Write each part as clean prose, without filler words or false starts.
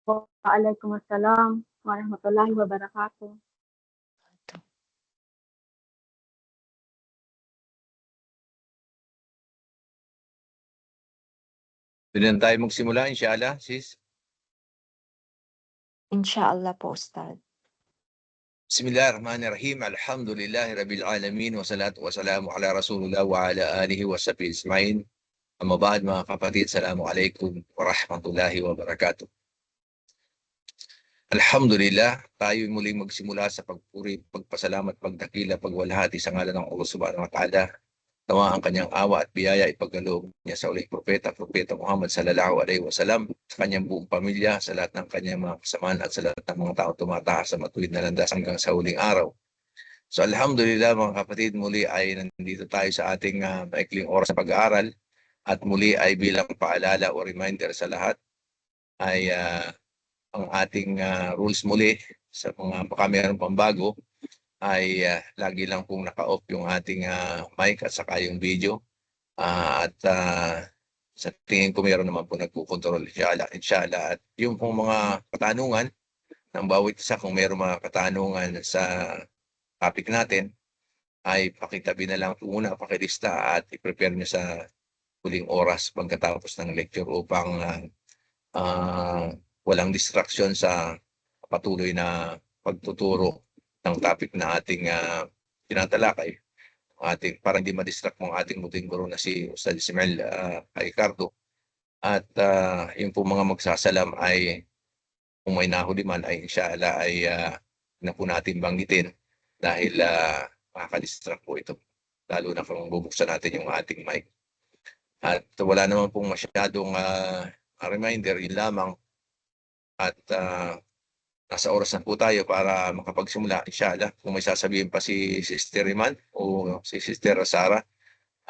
Waalaikumsalam warahmatullahi wabarakatuh. Pwede na tayo magsimula, inshallah, sis. Inshallah po, Ustad. Bismillahirrahmanirrahim. Alhamdulillahi Rabbil Alamin. Wassalatu wassalamu ala Rasulullah wa ala alihi wa sahbihi ismain. Amma ba'd, mga kapatid, Assalamualaikum warahmatullahi wabarakatuh. Alhamdulillah, tayo muling magsimula sa pagpuri, pagpasalamat, pagdakila, pagwalhati sa ngalan ng Allah subhanahu wa ta'ala. Nawa ang kanyang awa at biyaya ipagkaloob niya sa uling propeta Muhammad sallallahu alaihi wasallam, sa kanyang buong pamilya, sa lahat ng kanyang mga kasamahan at sa lahat ng mga tao tumataas sa matuwid na landas hanggang sa huling araw. So alhamdulillah mga kapatid, muli ay nandito tayo sa ating maikling oras sa pag-aaral, at muli ay bilang paalala o reminder sa lahat ay ang ating rules muli sa mga baka mayroon pang bago ay lagi lang pong naka-off yung ating mic at saka yung video. At sa tingin ko mayroon naman po nagkukontrol, inshallah. At yung pong mga katanungan ng bawat isa, kung mayroon mga katanungan sa topic natin, ay pakitabi na lang muna, pakilista at i-prepare nyo sa huling oras pagkatapos ng lecture upang walang distraction sa patuloy na pagtuturo ng topic na ating tinatalakay. Para hindi ma-distract mo ang ating muting guro na si Ustad Ismael Ricardo. At yung po mga magsasalam ay kung may nahuli man ay inshallah ay na po natin banggitin dahil makaka-distract po ito. Lalo na kung bubuksan natin yung ating mic. At wala naman pong masyadong reminder, yun lamang. At nasa oras na po tayo para makapagsimula, inshallah. Kung may sasabihin pa si Sister Iman o si Sister Sara,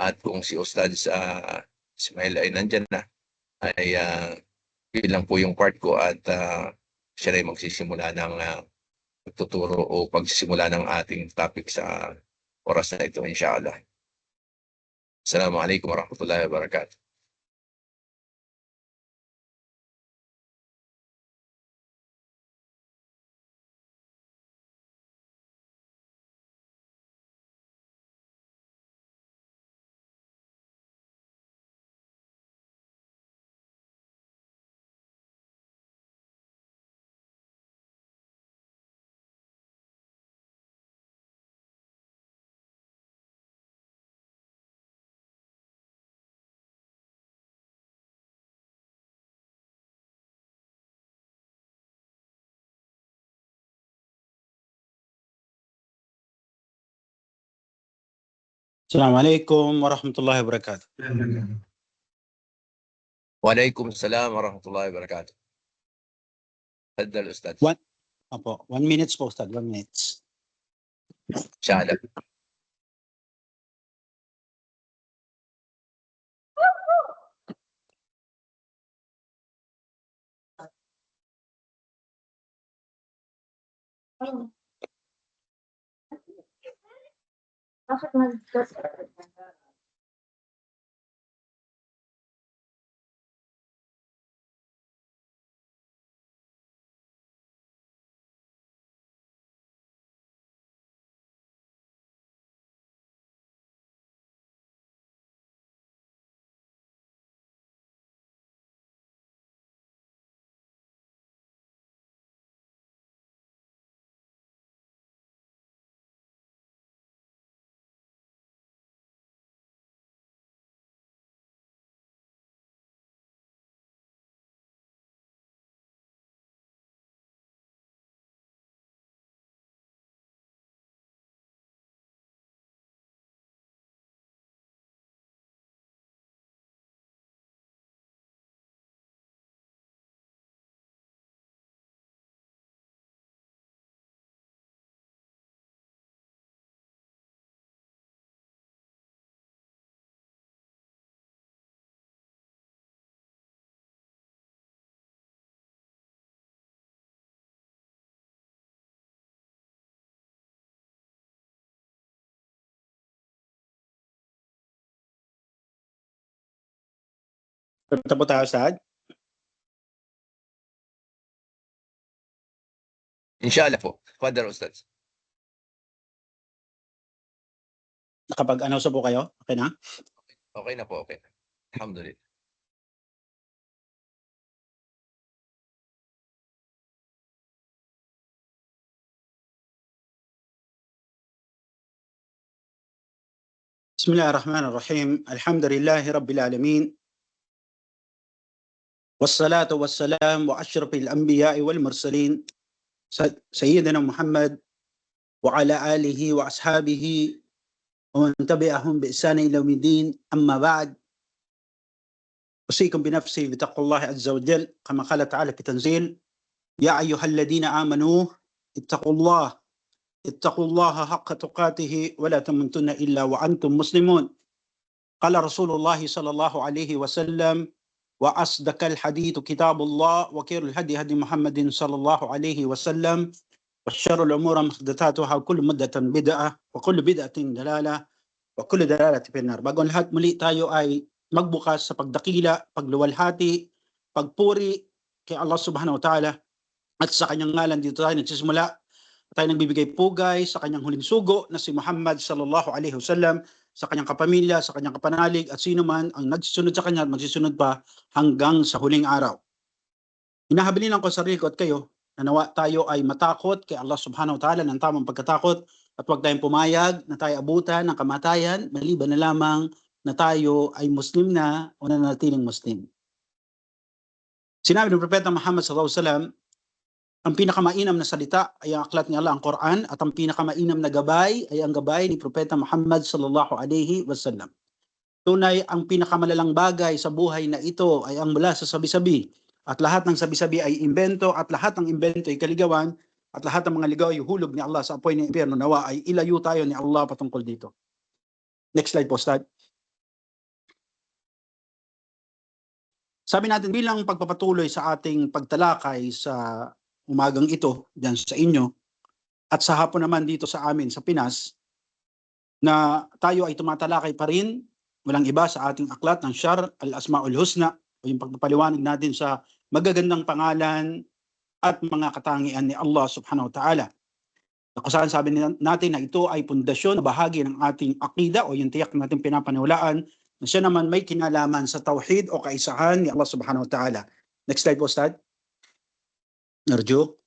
at kung si Ustad Ismael ay nandyan na, ay yun lang po yung part ko, at siya ay magsisimula ng pagtuturo o pagsisimula ng ating topic sa oras na ito, inshallah. Assalamualaikum warahmatullahi wabarakatuh. Assalamualaikum warahmatullahi wabarakatuh. Waalaikumsalam warahmatullahi wabarakatuh. Tafadhal Ustad. 1 minute po, Ustad. 1 minute. Inshallah. Bakit nag-cut? Tapos tayo, Ustad? Inshallah po. Father Ustad. Nakapag-announce po kayo? Okay na? Okay na po, okay na. Alhamdulillah. Bismillahirrahmanirrahim. Alhamdulillahi Rabbil Alamin. Wassalatu wassalam wa ashrafil anbiya'i wal mursalin. Sayyidina Muhammad wa ala alihi wa ashabihi wa man tabi'ahum bi ihsan ila yaumiddin. Amma ba'd. أوصيكم بنفسي بتقوى الله عز وجل كما قال تعالى في تنزيل يا أيها الذين آمنوا اتقوا الله حق تقاته ولا تموتن إلا وأنتم مسلمون. قال رسول الله صلى الله عليه وسلم وأصدق الحديث كتاب الله وخير الهدي هدي محمد صلى الله عليه وسلم وشر الأمور محدثاتها وكل مدة بدعة وكل بدعة دلالة وكل دلالة في النار. Bago ang lahat, muli tayo ay magbukas sa pagdakila, pagluwalhati, pagpuri kay Allah subhanahu wa ta'ala at sa kanyang ngalan dito tayo nagsisimula. Tayo nagbibigay pugay sa kanyang huling sugo na si Muhammad sallallahu alaihi wasallam, sa kanyang kapamilya, sa kanyang kapanalig at sino man ang nagsisunod sa kanya at magsisunod pa hanggang sa huling araw. Hinahabilin ko sa sarili ko at kayo na nawa tayo ay matakot kay Allah subhanahu wa ta'ala ng tamang pagkatakot at huwag tayong pumayag na tayo abutan ng kamatayan maliban na lamang na tayo ay Muslim na o nanatiling Muslim. Sinabi ng Propeta Muhammad sallallahu alaihi wasallam, ang pinakamainam na salita ay ang aklat ni Allah, ang Quran, at ang pinakamainam na gabay ay ang gabay ni Propeta Muhammad sallallahu alaihi wasallam. Tunay, ang pinakamalalang bagay sa buhay na ito ay ang mula sa sabi-sabi. At lahat ng sabi-sabi ay imbento, at lahat ng imbento ay kaligawan, at lahat ng mga ligaw ay hulog ni Allah sa apoy ng impyerno. Nawa ay ilayo tayo ni Allah patungkol dito. Next slide po, Ustad. Sabi natin bilang pagpapatuloy sa ating pagtalakay sa umagang ito diyan sa inyo at sa hapon naman dito sa amin sa Pinas, na tayo ay tumatalakay pa rin walang iba sa ating aklat ng Syar al-Asmaul Husna o yung pagpapaliwanag natin sa magagandang pangalan at mga katangian ni Allah subhanahu wa ta'ala. Kung saan sabi natin na ito ay pundasyon na bahagi ng ating akida o yung tiyak natin pinapaniwalaan na siya naman may kinalaman sa tauhid o kaisahan ni Allah subhanahu wa ta'ala. Next slide po, Ustad. Narjo.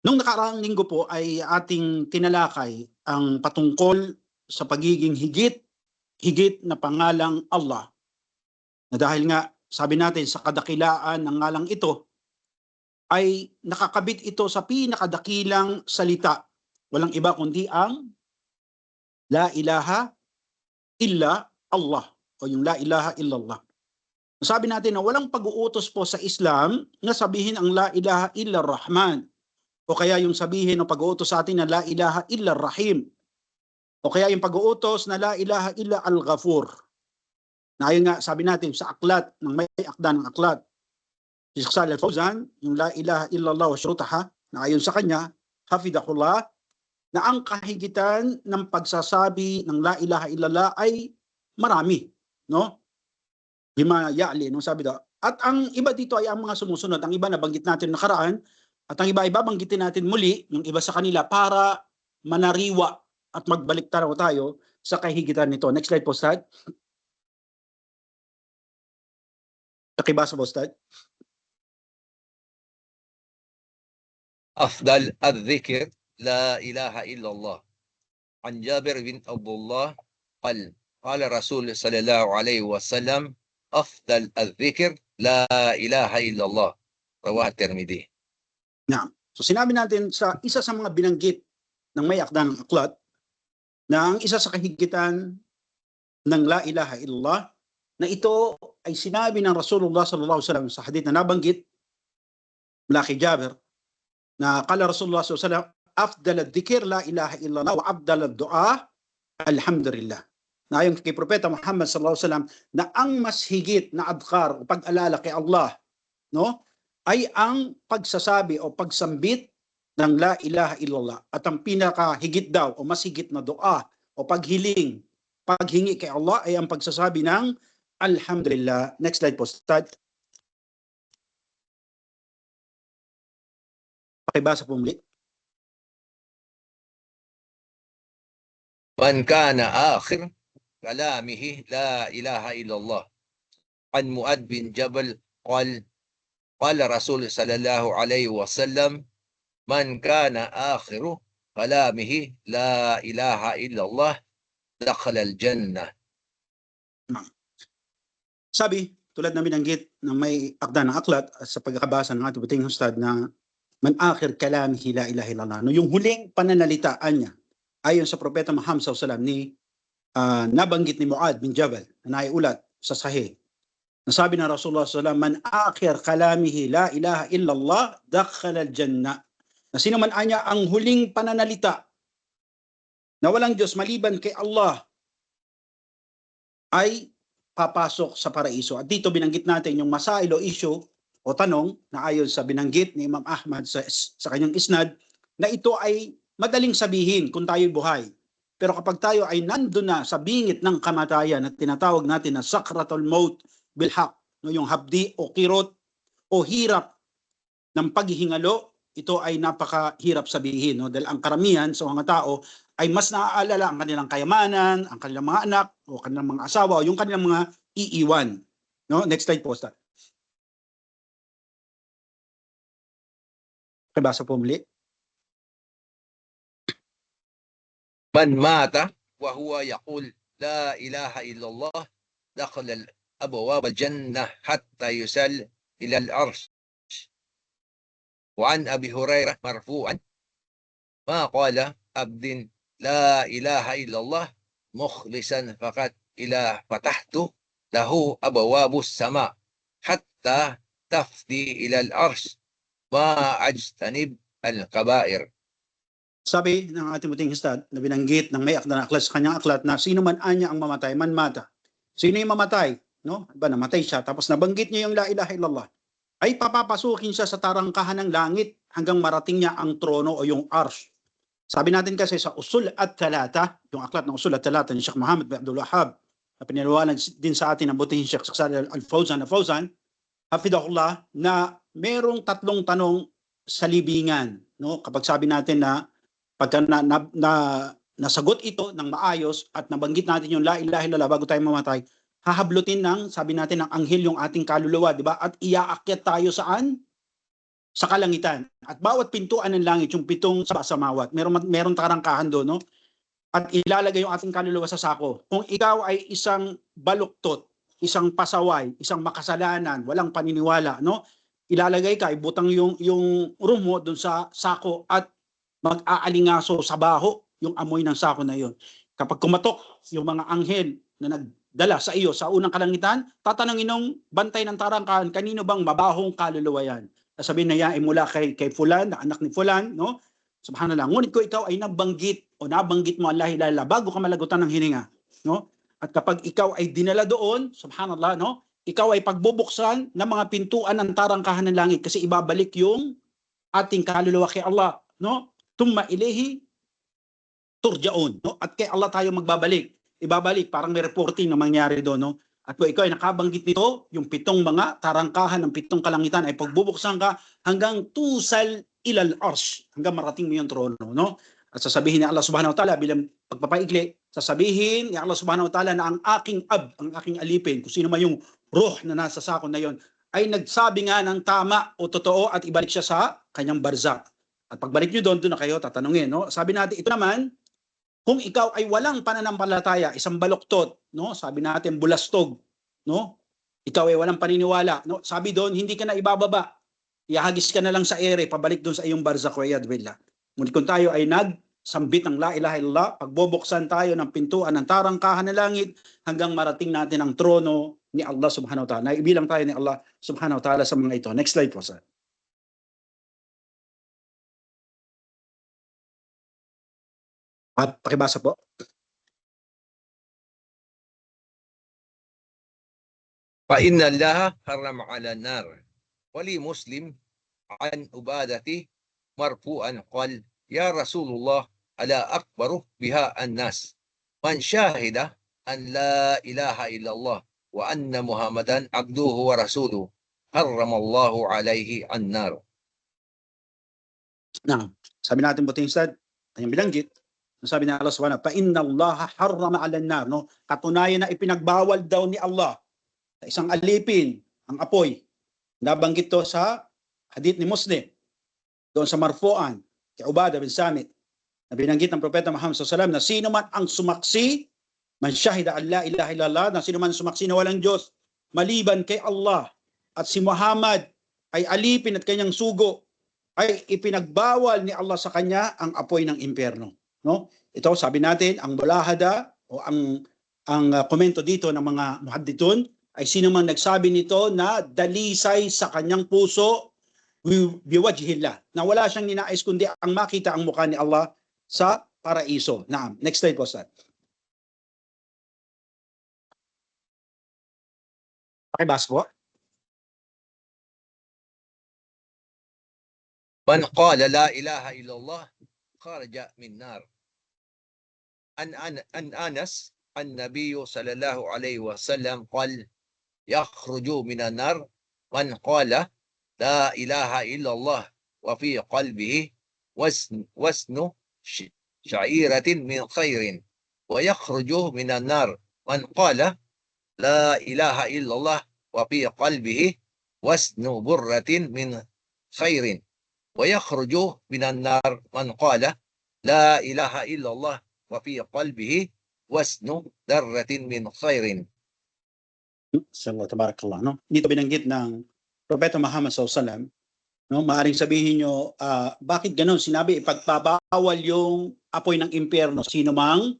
Nung nakaraang linggo po ay ating tinalakay ang patungkol sa pagiging higit na pangalang Allah. Na dahil nga sabi natin sa kadakilaan ng ngalang ito ay nakakabit ito sa pinakadakilang salita. Walang iba kundi ang La ilaha illa Allah o yung La ilaha illallah. Sabi natin na walang pag-uutos po sa Islam na sabihin ang La ilaha illa Rahman o kaya yung sabihin o pag-uutos sa atin na La ilaha illa Rahim o kaya yung pag-uutos na La ilaha illa Al-Ghafur. Na ayun nga sabi natin sa aklat ng may akda ng aklat si Sheikh Shalih Al-Fawzan, yung La ilaha illallah wa syurutaha, na ayon sa kanya hafidhahullah, na ang kahigitan ng pagsasabi ng La ilaha illallah ay marami, no? Lima ya'li, no, sabi daw. At ang iba dito ay ang mga sumusunod. Ang iba nabanggit natin nakaraan, at ang iba babanggitin natin muli, yung iba sa kanila, para manariwa at magbalik tayo sa kahigitan nito. Next slide po, Ustad. Nakibasa po, Ustad. أفضل الذكر لا إله إلا الله. عن جابر بن عبد الله قال قال رسول صلى الله عليه وسلم أفضل الذكر لا إله إلا الله. رواه الترمذي. So sinabi natin sa isa sa mga binanggit ng may akda ng aklat na ang isa sa kahigitan ng La ilaha illallah na ito ay sinabi ng Rasulullah sallallahu alaihi wasallam sa hadith na nabanggit mula kay Jabir na kala Rasulullah sallallahu alaihi wasallam afdal ad-dhikr la ilaha illallah wa afdal ad-du'a alhamdulillah. Na ayon kay Propeta Muhammad sallallahu alaihi wasallam na ang mas higit na adhkar o pag-alala kay Allah, no, ay ang pagsasabi o pagsambit ng La ilaha illallah, at ang pinakahigit daw o mas higit na dua o paghingi kay Allah ay ang pagsasabi ng alhamdulillah. Next slide po, Ustad. Pakibasa po muli. Man kana akhir kalamihi la ilaha illallah. An Muad bin Jabal qala Rasul sallallahu alaihi wasallam man kana akhiru kalamihi la ilaha illallah dakhala al-jannah. Sabi, tulad na binanggit na may akda ng aklat sa pagkakabasa ng ating buting ustad na man akhir kalamihi la ilaha illallah. No, yung huling pananalitaan niya ayon sa propeta Muhammad sallallahu alaihi wasallam ni nabanggit ni Muad bin Jabal na naiulat sa Sahih. Nasabi ng Rasulullah sallallahu alaihi wasallam, man akhir kalamihi la ilaha illallah dakhala al-jannah. Na sino man anya ang huling pananalita na walang Diyos maliban kay Allah ay papasok sa paraiso. At dito binanggit natin yung masail o issue o tanong na ayon sa binanggit ni Imam Ahmad sa kanyang isnad na ito ay madaling sabihin kung tayo'y buhay. Pero kapag tayo ay nandun na sa bingit ng kamatayan at tinatawag natin na sakratul maut bilhaq, no, yung habdi o kirot o hirap ng paghihingalo, ito ay napakahirap sabihin, no? Dahil ang karamihan sa mga tao ay mas naaalala ang kanilang kayamanan, ang kanilang mga anak o kanilang mga asawa o yung kanilang mga iiwan. No? Next slide po, Ustad. Pakibasa po muli. Man mata wa huwa yaqul la ilaha illallah dakhala al-abwab al-jannah hatta yusal ila al-arsh. Wa an Abi Hurairah marfu'an ma qala abdin la ilaha illallah mukhlisan faqat ila fatahtu lahu abwabus sama hatta tafdi ila al-arsh ma ajtanib al-kaba'ir. Sabi ng ating buting ustad na binanggit ng may akda ng aklat sa kanyang aklat na sino man anya ang mamatay, man mata. Sino yung mamatay? No? Ba, namatay siya tapos nabanggit niya yung la ilaha illallah. Ay papapasukin siya sa tarangkahan ng langit hanggang marating niya ang trono o yung arsh. Sabi natin kasi sa Usul at-Talata, yung aklat ng Usul at-Talata ni Sheikh Muhammad bin Abdul Wahhab, na pinaniwalan din sa atin ng butihing Sheikh Salih Al-Fawzan hafidahullah, na merong tatlong tanong sa libingan. No? Kapag sabi natin na pagka nasagot ito ng maayos at nabanggit natin yung la ilaha illallah bago tayo mamatay, hahablutin ng, sabi natin, ng anghel yung ating kaluluwa, di ba? At iaakyat tayo saan? Sa kalangitan. At bawat pintuan ng langit, yung pitong samawat, meron tarangkahan doon, no? At ilalagay yung ating kaluluwa sa sako. Kung ikaw ay isang baluktot, isang pasaway, isang makasalanan, walang paniniwala, no? Ilalagay ka, ibutang yung room mo doon sa sako at mag-aalingaso sa baho yung amoy ng sako na yun. Kapag kumatok yung mga anghel na nagdala sa iyo sa unang kalangitan, tatanungin ng bantay ng tarangkahan, kanino bang mabahong kaluluwa yan? Sabihin na yan ay mula kay Fulan, na anak ni Fulan, no? Subhanallah. Ngunit ko ikaw ay nabanggit mo Allah ilala bago ka malagutan ng hininga, no? At kapag ikaw ay dinala doon, subhanallah, no? Ikaw ay pagbubuksan ng mga pintuan ng tarangkahan ng langit kasi ibabalik yung ating kaluluwa kay Allah, no? Tumma ilehi turjaon, no? At kay Allah tayo ibabalik, parang may reporting na mangyari doon, no? At kung ikaw ay nakabanggit nito, yung pitong mga tarangkahan ng pitong kalangitan ay pagbubuksan ka hanggang tusal ilal arsh, hanggang marating mo yung trono, no? At sasabihin ni Allah subhanahu wa ta'ala bilang pagpapaigli, sasabihin ni Allah subhanahu wa ta'ala na ang aking alipin, kung sino man yung ruh na nasa sako na yon, ay nagsabi nga ng tama o totoo at ibalik siya sa kanyang barzak. At pagbalik nyo doon na kayo tatanungin, no? Sabi natin, ito naman, kung ikaw ay walang pananampalataya, isang baluktot, no? Sabi natin, bulastog, no? Ikaw ay walang paniniwala, no? Sabi doon, hindi ka na ibababa. Ihagis ka na lang sa ere, pabalik doon sa iyong barzak wa iyad billah. Ngunit kung tayo ay nagsambit ng la ilaha illallah, pagbubuksan tayo ng pintuan ng tarangkahan ng langit hanggang marating natin ang trono ni Allah subhanahu wa ta'ala. Naibilang tayo ni Allah subhanahu wa ta'ala sa mga ito. Next slide po, sir. At pakibasa po. Fa inna Allah haram ala nar. Wali Muslim an Ubadati marfu'an qal ya Rasulullah ala akbaru biha an-nas. Man syahida an la ilaha illallah wa anna Muhammadan abduhu wa rasuluhu harramallahu alaihi an-nar. Now, sabi natin buting sad, kanyang bilanggit, sabi ni Allah subhanahu, fa inna Allah harrama 'alan nar, no? Katunayan na ipinagbawal daw ni Allah sa isang alipin ang apoy. Nabanggit to sa hadith ni Muslim, doon sa marfu'an kay Ubadah bin Samit, na binanggit ng Propeta Muhammad SAW na sino man ang sumaksi, man syahida an la ilaha illallah, na sino man sumaksi na walang Diyos maliban kay Allah at si Muhammad ay alipin at kanyang sugo, ay ipinagbawal ni Allah sa kanya ang apoy ng impyerno, no? Ito sabi natin ang mulahada o ang komento dito ng mga muhaddithun ay sino man nagsabi nito na dalisay sa kanyang puso biwajhillah, na wala siyang ninais kundi ang makita ang mukha ni Allah sa paraiso. Naam. Next slide po, Ustad. Pakibasa po. Man qala la ilaha illallah kharaja min nar. An Anas an-nabiy sallallahu alaihi wasallam qala yakhruju minan nar man qala la ilaha illallah wa fi qalbihi wasnu sha'iratin min khairin wa yakhruju minan nar man qala la ilaha illallah wa fi qalbihi wasnu burratin min khairin wa yakhruju minan nar man qala la ilaha illallah wa fi qalbihi wasnu darratin min khairin. Sallallahu tabarakallah, no? Dito binanggit ng Propeta Muhammad SAW, no? Maaring sabihin nyo, bakit ganun? Sinabi, ipagpabawal yung apoy ng impyerno. Sino mang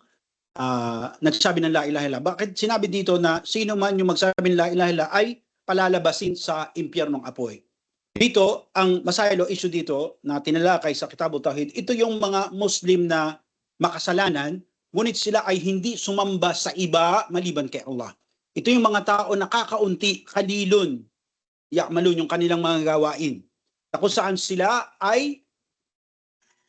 nagsabi ng la ilaha illallah. Bakit sinabi dito na sino man yung magsabi ng la ilaha illallah ay palalabasin sa impyernong apoy? Dito, ang masaylo issue dito na tinalakay sa Kitabut Tauhid, ito yung mga Muslim na makasalanan, ngunit sila ay hindi sumamba sa iba maliban kay Allah. Ito yung mga tao na kakaunti, kalilun, ya'malun yung kanilang mga gawain, na kung saan sila ay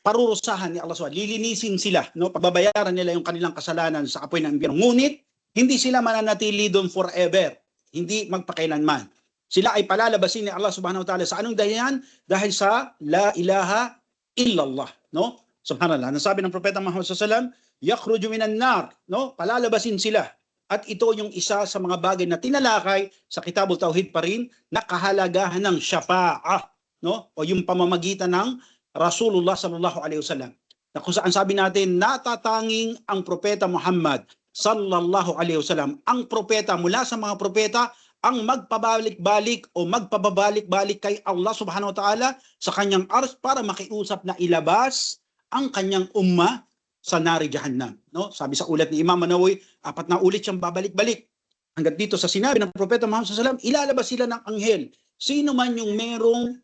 parurusahan ni Allah SWT, lilinisin sila, no? Pagbabayaran nila yung kanilang kasalanan sa apoy ng impyerno. Ngunit, hindi sila mananatili doon forever, hindi magpakailanman. Sila ay palalabasin ni Allah subhanahu wa ta'ala sa anong dahilan? Dahil sa la ilaha illallah, no? Subhanallah. Nasabi ng Propeta Muhammad SAW, yakhruju minan nar, no? Palalabasin sila. At ito yung isa sa mga bagay na tinalakay sa Kitabut Tauhid pa rin, na kahalagahan ng syafa'ah, no? O yung pamamagitan ng Rasulullah sallallahu alaihi wasallam. Na kung saan sabi natin, natatanging ang Propeta Muhammad sallallahu alaihi wasallam, ang propeta mula sa mga propeta, ang magpabalik-balik o magpababalik-balik kay Allah subhanahu wa ta'ala sa kanyang ars para makiusap na ilabas ang kanyang umma sa nari jahannam, no? Sabi sa ulat ni Imam Manawi, 4 na ulit siyang babalik-balik. Hanggang dito sa sinabi ng Propeta Muhammad sallallahu alaihi wasallam, ilalabas sila ng anghel. Sino man yung merong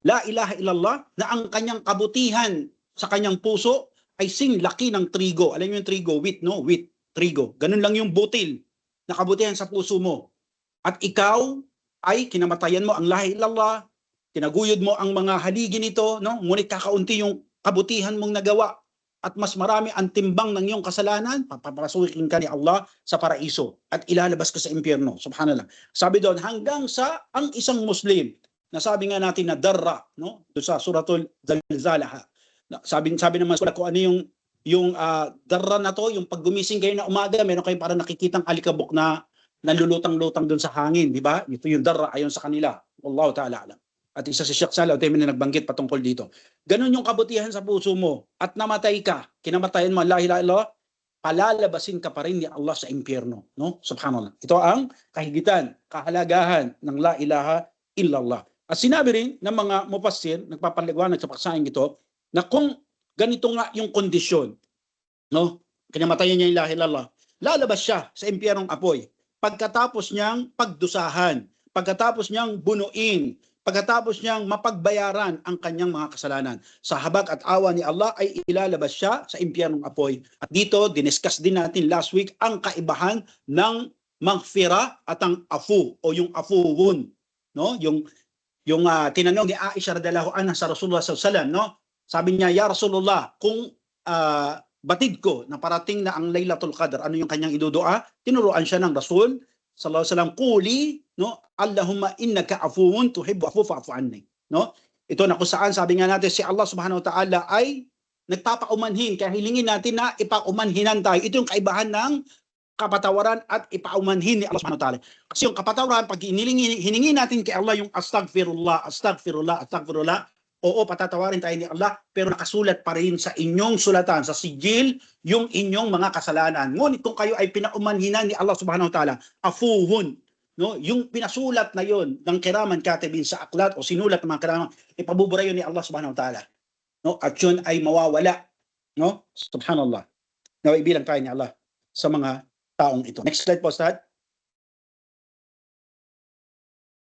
la ilaha illallah na ang kanyang kabutihan sa kanyang puso ay laki ng trigo. Alam niyo yung trigo, wheat, no? Wheat, trigo. Ganun lang yung butil na kabutihan sa puso mo. At ikaw ay kinamatayan mo ang la ilaha illallah, tinaguyod mo ang mga haligi nito, no? Ngunit kakaunti yung kabutihan mong nagawa at mas marami ang timbang ng iyong kasalanan, papapasukin ka ni Allah sa paraiso at ilalabas ka sa impyerno. Subhanallah. Sabi doon, hanggang sa ang isang Muslim, na sabi nga natin na darra, no? Doon sa suratul Zalzalah. Sabi naman kung ano yung darra na to, yung pag gumising kayo na umaga, meron kayong parang nakikitang alikabok na nalulutang-lutang doon sa hangin, di ba? Ito yung darra ayon sa kanila. Wallahu ta'ala alam. At isa si Sheikh Salah Uthaymeen na nagbanggit patungkol dito. Ganun yung kabutihan sa puso mo at namatay ka, kinamatayan mo la ilaha illallah, palalabasin ka pa rin ni Allah sa impyerno, no? Subhanallah. Ito ang kahigitan, kahalagahan ng la ilaha illallah. At sinabi rin ng mga mufassir, nagpapaliwanag sa paksahing ito, na kung ganito nga yung kondisyon, no? Kinamatayan niya yung la ilaha illallah, lalabas siya sa impyernong apoy pagkatapos niyang pagdusahan, pagkatapos niyang bunuin, pagkatapos niyang mapagbayaran ang kanyang mga kasalanan. Sa habag at awa ni Allah ay ilalabas siya sa impyernong apoy. At dito, diniscuss din natin last week ang kaibahan ng maghfira at ang afu o yung afuwun, no? Yung tinanong ni Aisha radhiyallahu anha sa Rasulullah sallallahu alaihi wasallam, no? Sabi niya, ya Rasulullah, kung batid ko na parating na ang Laylatul Qadr, ano yung kanyang idudua? Tinuruan siya ng Rasul sallallahu alaihi wasallam, quli, no? Allahumma innaka afuwun tuhibbu afu fa'fu anni, no? Ito na kung saan sabi nga natin si Allah subhanahu wa ta'ala ay nagpapaumanhin. Kaya hilingin natin na ipaumanhinan tayo. Ito yung kaibahan ng kapatawaran at ipaumanhin ni Allah subhanahu wa ta'ala. Kasi yung kapatawaran, pag hiningi natin kay Allah yung astagfirullah, astagfirullah, astagfirullah, oo, patatawarin tayo ni Allah, pero nakasulat pa rin sa inyong sulatan, sa sijil, yung inyong mga kasalanan. Ngunit kung kayo ay pinaumanhinan ni Allah subhanahu wa ta'ala, afuhun, no, yung pinasulat na yon ng kiraman katibin sa aklat o sinulat ng mga kiraman, ipabubura yun ni Allah subhanahu wa ta'ala, no, at yun ay mawawala, no, subhanallah. Nawaibilang tayo ni Allah sa mga taong ito. Next slide po, Ustad.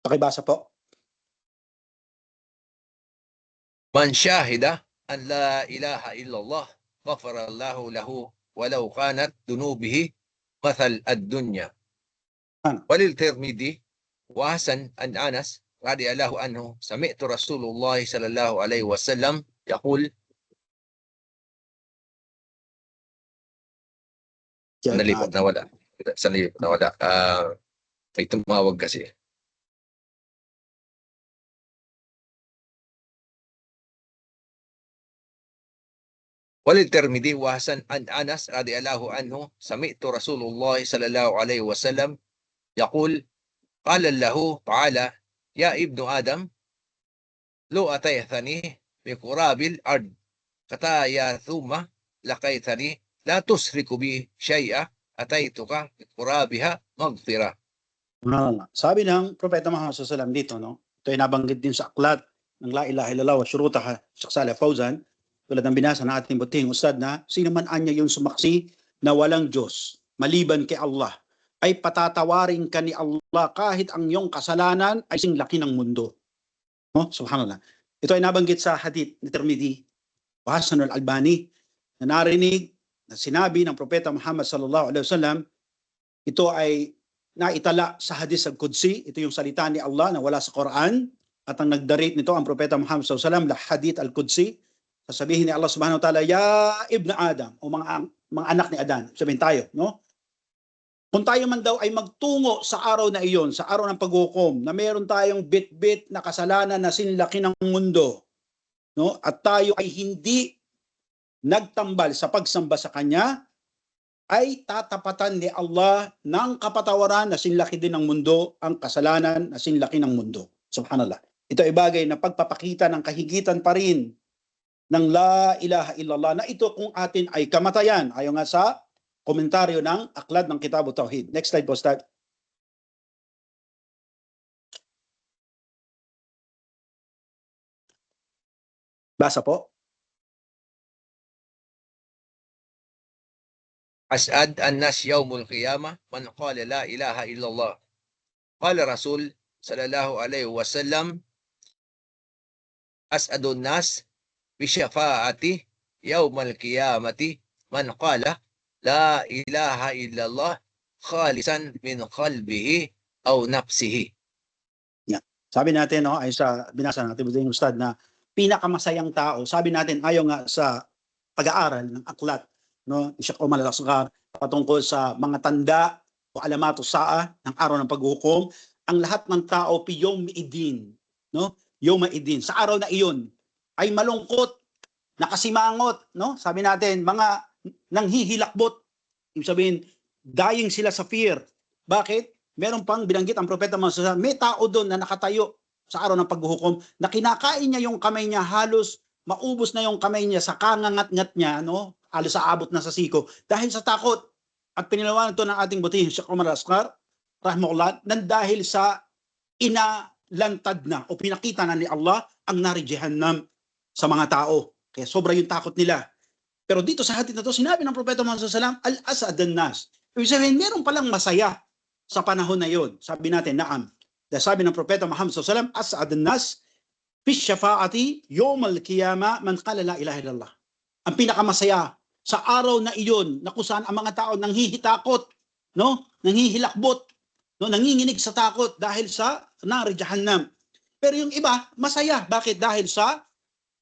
Pakibasa po. Man syahida an la ilaha illallah ghafara Allahu lahu walau kanat dunubihi mathal ad-dunya. وللترمذي وحسن عن أنس رضي الله عنه سمعت رسول الله صلى الله عليه وسلم يقول nalipat na wala. Sanalipat na wala. May tumawag kasi. وللترمذي وحسن عن أنس رضي الله عنه سمعت رسول الله صلى الله عليه وسلم يقول قال له تعالى يا ابن آدم لو أتيتني بقراب الأرض خطايا ثم لقيتني لا تشرك بي شيئا أتيتك بقرابها مغفرة. Sabi ng Propeta Muhammad SAW dito, no? Ito ay nabanggit din sa aklat ng La ilaha illallah wa syurutaha, Sheikh Saleh Fawzan, tulad ng binasa ng ating butihing ustad na sino man anya yung sumaksi na walang Diyos maliban kay Allah ay patatawarin ka ni Allah kahit ang iyong kasalanan ay sing laki ng mundo. No? Subhanallah. Ito ay nabanggit sa hadith ni Tirmidhi wa Hasan al-Albani na narinig na sinabi ng Propeta Muhammad sallallahu alaihi wasallam. Ito ay naitala sa hadith al-Qudsi. Ito yung salita ni Allah na wala sa Quran at ang nagdarit nito ang Propeta Muhammad sallallahu alaihi wasallam la hadith al-Qudsi. Sasabihin ni Allah subhanahu wa ta'ala, ya ibn Adam, o mga anak ni Adan. Sabihin tayo, no? Kung tayo man daw ay magtungo sa araw na iyon, sa araw ng paghukom, na meron tayong bit-bit na kasalanan na sinlaki ng mundo, no? At tayo ay hindi nagtambal sa pagsamba sa Kanya, ay tatapatan ni Allah ng kapatawaran na sinlaki din ng mundo, ang kasalanan na sinlaki ng mundo. Subhanallah. Ito ay bagay na pagpapakita ng kahigitan pa rin ng la ilaha illallah na ito kung atin ay kamatayan. Ayon nga sa komentaryo ng Aklat ng Kitab Tauhid. Next slide po, Ustad. Basa po. أسعد الناس يوم القيامة من قال لا إله إلا الله. قال رسول صلى الله عليه وسلم أسعد الناس بشفاعة يوم القيامة من قال لا إله إلا الله خالصا من قلبه أو نفسه. Sabi natin, no, ay sa binasa natin yung Ustad na pinakamasayang tao. Sabi natin ayon nga sa pag-aaral ng aklat, no, ni Sheikh Omar Al-Asghar patungkol sa mga tanda o alamato saa ng araw ng paghukom, ang lahat ng tao yawm idin, no? Yawm idin. Sa araw na iyon ay malungkot, nakasimangot, no? Sabi natin, mga nanghihilakbot. Ibig sabihin, dying sila sa fear. Bakit? Meron pang binanggit ang Propeta Muhammad, may tao doon na nakatayo sa araw ng paghuhukom, na kinakain niya yung kamay niya, halos maubos na yung kamay niya sa kangangat-ngat niya, no? Halos sa abot na sa siko. Dahil sa takot. At pinalawanan ito ng ating butihin, Sheikh Omar Al-Asghar, rahimahullah, nang dahil sa inalantad na o pinakita na ni Allah ang nari Jahannam sa mga tao. Kaya sobra yung takot nila. Pero dito sa hadith na to, sinabi ng Propeta Muhammad SAW, al-asad an-nas. Ibig sabihin, meron palang masaya sa panahon na yon. Sabi natin, naam. Dahil sabi ng Propeta Muhammad SAW, asad an-nas fi syafa'ati yawm al-qiyamah man qala la ilaha illallah. Ang pinakamasaya sa araw na iyon, na kung saan ang mga tao nanghihitakot, no? Nanghihilakbot, no? Nanginginig sa takot dahil sa nari Jahannam. Pero yung iba, masaya. Bakit? Dahil sa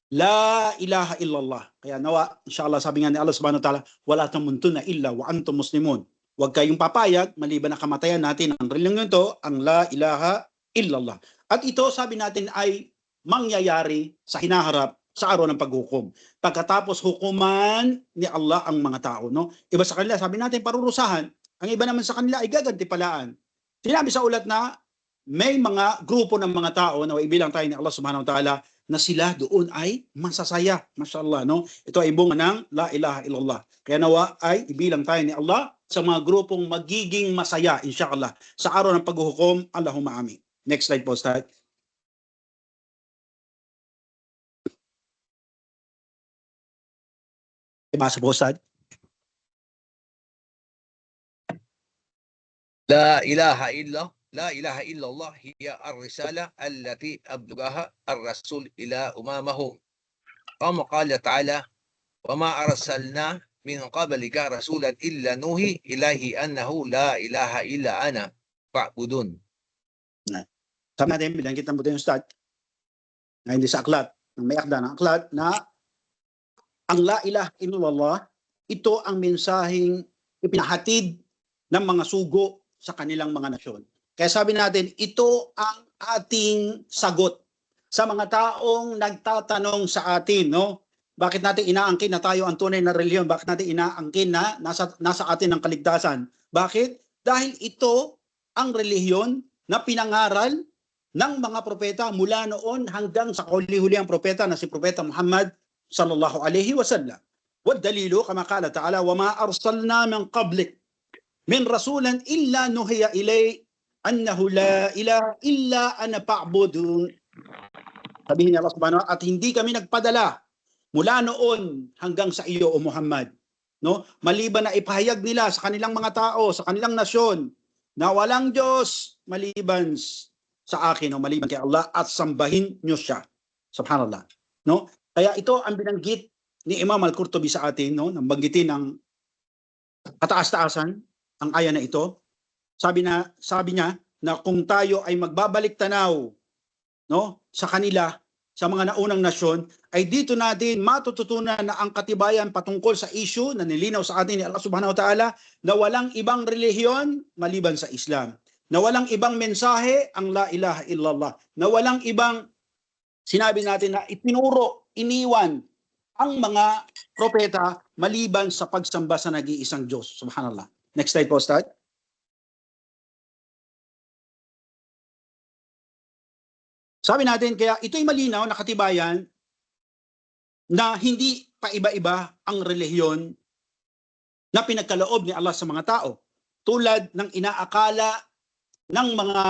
la ilaha illallah. Kaya nawa, inshallah, sabi nga ni Allah subhanahu wa ta'ala, wala tamuntuna illa wa antum muslimun. Huwag kayong papayag, maliban na kamatayan natin. Ang reliyon ito, ang la ilaha illallah. At ito, sabi natin, ay mangyayari sa hinaharap sa araw ng paghukom. Pagkatapos hukuman ni Allah ang mga tao, no? Iba sa kanila, sabi natin parurusahan, ang iba naman sa kanila ay gagantipalaan. Sinabi sa ulat na may mga grupo ng mga tao na ibilang tayo ni Allah Subhanahu wa Ta'ala na sila doon ay masasaya. Mashallah, no? Ito ay bunga ng la ilaha illallah. Kaya nawa ay ibilang tayo ni Allah sa mga grupong magiging masaya, inshallah, sa araw ng paghuhukom. Allahumma amin. Next slide po, Ustad. Ibasa po, Ustad. لا إله إلا الله هي الرسالة التي أبلغها الرسول إلى أمامه كما قال تعالى وما أرسلنا من قبلك رسولا إلا نوحي إليه أنه لا إله إلا أنا فاعبدون. Sabi natin, binanggit ng buti yung Ustad na hindi sa aklat, may akda ng aklat na ang la ilaha illallah, ito ang mensaheng ipinahatid ng mga sugo sa kanilang mga nasyon. Kaya sabi natin, ito ang ating sagot sa mga taong nagtatanong sa atin, no? Bakit natin inaangkin na tayo ang tunay na reliyon? Bakit natin inaangkin na nasa atin ang kaligtasan? Bakit? Dahil ito ang reliyon na pinangaral ng mga propeta mula noon hanggang sa huli-huli ang propeta na si Propeta Muhammad sallallahu alaihi wasallam. Wad-dalilu kama qala ta'ala wa ma arsalna min qablik min rasulan illa nuhiya ilay annahu la ilaha illa ana fa'budun. Sabihin niya Allah subhanahu at hindi kami nagpadala mula noon hanggang sa iyo o Muhammad, no? Maliban na ipahayag nila sa kanilang mga tao, sa kanilang nasyon na walang Diyos maliban sa akin o maliban kay Allah at sambahin niyo siya. Subhanallah, no? Kaya ito ang binanggit ni Imam Al-Qurtubi sa atin, no? Nang banggitin ng kataas-taasan ang aya na ito. Sabi niya na kung tayo ay magbabalik tanaw, no, sa kanila, sa mga naunang nasyon, ay dito natin matututunan na ang katibayan patungkol sa issue na nilinaw sa atin ni Allah Subhanahu wa Ta'ala na walang ibang relihiyon maliban sa Islam, na walang ibang mensahe ang la ilaha illallah, na walang ibang sinabi natin na itinuro, iniwan ang mga propeta maliban sa pagsamba sa nag-iisang Diyos. Subhanallah. Next slide po, Ustad. Sabi natin, kaya ito'y malinaw na katibayan na hindi paiba-iba ang relihiyon na pinagkaloob ni Allah sa mga tao. Tulad ng inaakala ng mga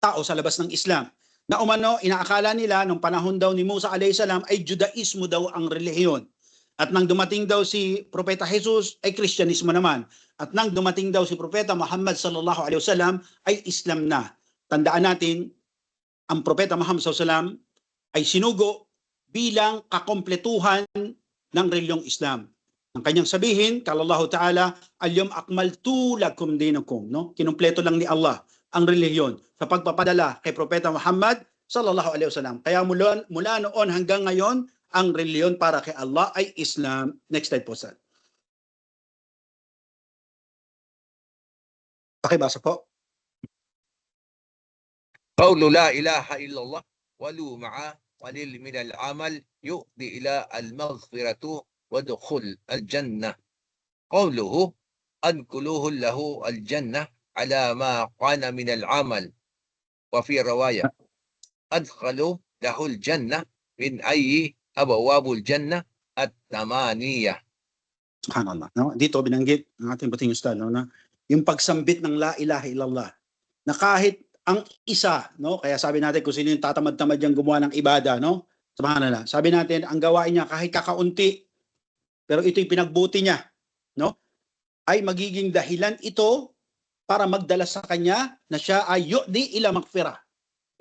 tao sa labas ng Islam. Na umano, inaakala nila nung panahon daw ni Musa alayhis salam ay Judaismo daw ang relihiyon. At nang dumating daw si Propeta Jesus ay Kristyanismo naman. At nang dumating daw si Propeta Muhammad sallallahu alaihi wasallam ay Islam na. Tandaan natin, ang Propeta Muhammad sallallahu alaihi wasallam ay sinugo bilang kakompletuhan ng reliyong Islam. Ang kanyang sabihin, kalallahu ta'ala, al-yawm akmaltu lakum dinakum, no? Kinumpleto lang ni Allah ang relihiyon sa pagpapadala kay Propeta Muhammad sallallahu alaihi wasallam. Kaya mula noon hanggang ngayon, ang relihiyon para kay Allah ay Islam. Next slide po, sir. Pakibasa po. قول لا إله إلا الله ولو معه قليل من العمل يؤدي إلى المغفرة ودخول الجنة قوله أدخلوه له الجنة على ما كان من العمل وفي رواية أدخلوا له الجنة من أي أبواب الجنة الثمانية. Subhanallah. No? Dito binanggit ng ating bating ustad, no, na yung pagsambit ng la ilaha illallah na kahit ang isa, no, kaya sabi natin kung sino yung tatamad-tamad yang gumawa ng ibada, no, subhanallah, sabi natin ang gawain niya kahit kakaunti pero ito'y pinagbuti niya, no, ay magiging dahilan ito para magdala sa kanya na siya ay yu'di ila maghfirah.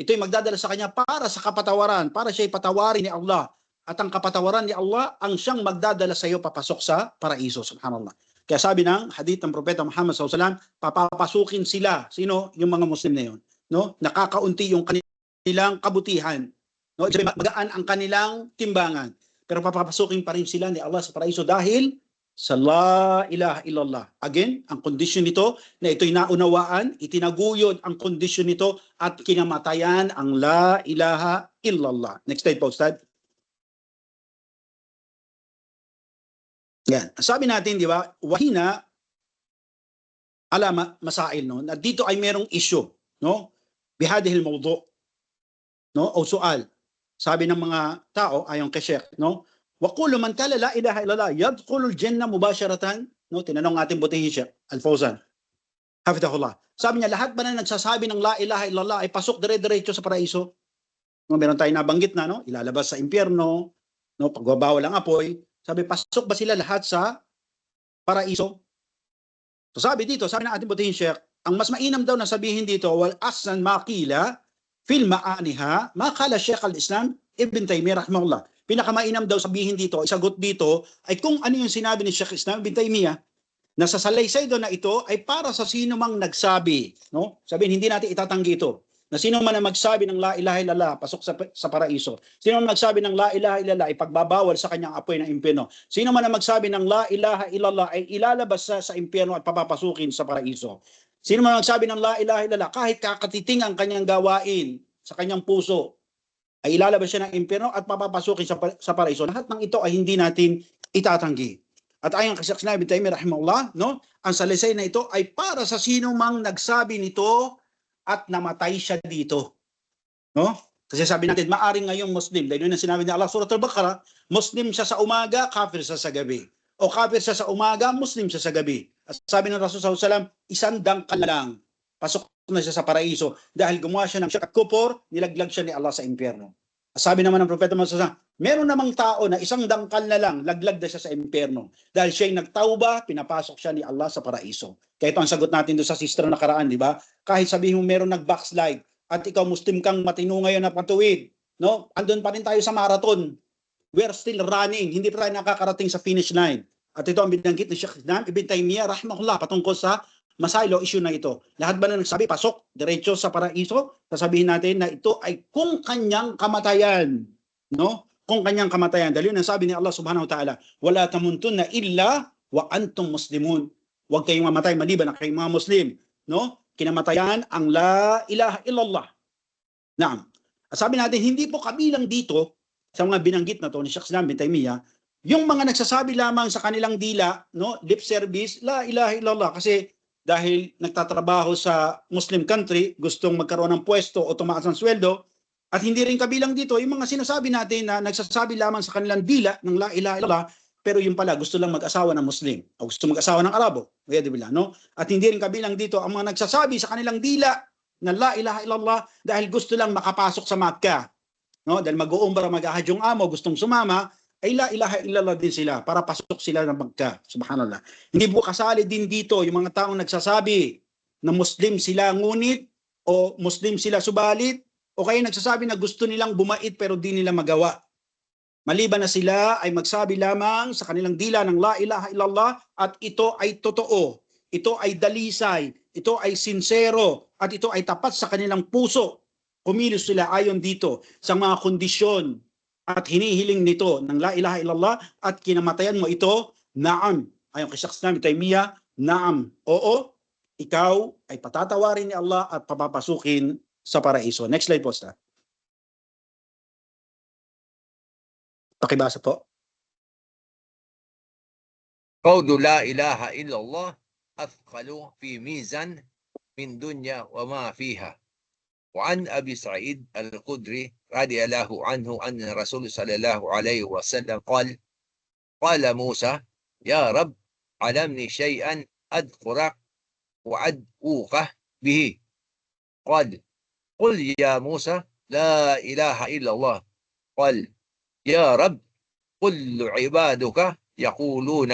Ito'y magdadala sa kanya para sa kapatawaran, para siya'y patawarin ni Allah. At ang kapatawaran ni Allah ang siyang magdadala sa iyo papasok sa paraiso. Subhanallah. Kaya sabi ng hadith ng Propeta Muhammad SAW, papapasukin sila. Sino? Yung mga Muslim na yun. No? Nakakaunti yung kanilang kabutihan. No? Magaan ang kanilang timbangan. Pero papapasukin pa rin sila ni Allah sa paraiso dahil sa la ilaha illallah. Again, ang kondisyon nito na ito'y naunawaan, itinaguyod ang kondisyon nito at kinamatayan ang la ilaha illallah. Next slide po, Ustad. Yan. Sabi natin, di ba, wahina ala masail, no, na dito ay merong issue, no, bihadihil mawdu, no, o sual. Sabi ng mga tao ayon kay Sheikh, no, wa kullu man qala la ilaha illallah yadkhulul jannah mubasharatan, no, tinanong ating butihi Sheikh Al-Fawzan hafidhahullah. Sabi niya, lahat ba na nagsasabi ng la ilaha illallah ay pasok dire-diretso sa paraiso? No, meron tayong nabanggit na, no, ilalabas sa impyerno, no, pagbabawal ang apoy. Sabi, pasok ba sila lahat sa paraiso? So sabi dito, sabi ng ating butihin Sheikh, ang mas mainam daw na sabihin dito, wal asnan maqila fil ma'aniha, maqala Sheikh al-Islam Ibn Taymiyyah rahimahullah. Pinakamainam daw sabihin dito, isagot dito, ay kung ano yung sinabi ni Sheikh Islam Ibn Taymiyyah, na sa salaysay doon na ito ay para sa sino mang nagsabi. No? Sabihin, hindi natin itatanggi ito. Na sino man ang magsabi ng la ilaha illallah, pasok sa paraiso. Sino man magsabi ng la ilaha illallah, ay pagbabawal sa kanyang apoy ng impyerno. Sino man ang magsabi ng la ilaha illallah, ay ilalabas sa impyerno at papapasukin sa paraiso. Sino man ang magsabi ng la ilaha illallah, kahit kakatiting ang kanyang gawain sa kanyang puso, ay ilalabas siya ng impyerno at papapasukin sa paraiso. Lahat ng ito ay hindi natin itatanggi. At ayon kay Sheikh Ibn Taymiyyah rahimahullah, no, ang salaysay na ito ay para sa sino mang nagsabi nito at namatay siya dito. No? Kasi sabi natin, maaring ngayong Muslim, dahil yun ang sinabi ni Allah Surah Al-Baqarah, Muslim siya sa umaga, kafir siya sa gabi. O kafir siya sa umaga, Muslim siya sa gabi. At sabi ng Rasul SAW, isang dangkal lang, pasok na siya sa paraiso dahil gumawa siya ng syak at kupor, nilaglag siya ni Allah sa impyerno. Sabi naman ng Propeta Muhammad, meron namang tao na isang dangkal na lang, laglag na siya sa impyerno. Dahil siya'y nagtauba, pinapasok siya ni Allah sa paraiso. Kaya ito ang sagot natin doon sa sister na nakaraan, di ba? Kahit sabihin mo meron nag-backslide at ikaw Muslim kang matino ngayon na patuwid, no? Andun pa rin tayo sa marathon. We're still running, hindi pa tayo nakakarating sa finish line. At ito ang binanggit ni Sheikh Ibn Taymiyyah rahimahullah patungkol sa masailo issue na ito. Lahat ba na nagsabi, pasok, diretso sa paraiso? Sasabihin natin na ito ay kung kanyang kamatayan. No? Kung kanyang kamatayan. Dahil yun ang sabi ni Allah subhanahu wa ta'ala, wala tamuntunna illa wa antum muslimun. Huwag kayong mamatay maliban na kayong mga Muslim. No? Kinamatayan ang la ilaha illallah. Naam. At sabi natin, hindi po kabilang dito sa mga binanggit na to ni Sheikh Islam Ibn Taymiyyah, yung mga nagsasabi lamang sa kanilang dila, no, lip service, la ilaha illallah, kasi dahil nagtatrabaho sa Muslim country, gustong magkaroon ng pwesto o tumaas ng sweldo, at hindi rin kabilang dito yung mga sinasabi natin na nagsasabi lamang sa kanilang dila ng la ilaha illallah, pero yung pala gusto lang mag-asawa ng Muslim o gusto mag-asawa ng Arabo, no? At hindi rin kabilang dito ang mga nagsasabi sa kanilang dila ng la ilaha illallah dahil gusto lang makapasok sa Makkah, no? Dahil mag-uumbra, mag-ahad yung amo, gustong sumama, ay la ilaha illallah din sila para pasok sila ng Makkah. Subhanallah. Hindi po kasali din dito yung mga taong nagsasabi na Muslim sila ngunit o Muslim sila subalit o kaya nagsasabi na gusto nilang bumait pero di nila magawa. Maliban na sila ay magsabi lamang sa kanilang dila ng la ilaha illallah at ito ay totoo, ito ay dalisay, ito ay sincero at ito ay tapat sa kanilang puso. Kumilos sila ayon dito sa mga kondisyon at hinihiling nito ng la ilaha illallah at kinamatayan mo ito, naam. Ayon kay Sheikh Islam Ibn Taymiyyah, naam. Oo, ikaw ay patatawarin ni Allah at papapasukin sa paraiso. Next slide po, Ustaz. Pakibasa po. Qawlu la ilaha illallah athqalu fi mizan min dunya wa ma fiha. وعن أبي سعيد الخدري رضي الله عنه أن الرسول صلى الله عليه وسلم قال موسى يا رب علمني شيئا أذكرك وأدعوك به قال قل يا موسى لا إله إلا الله قال يا رب كل عبادك يقولون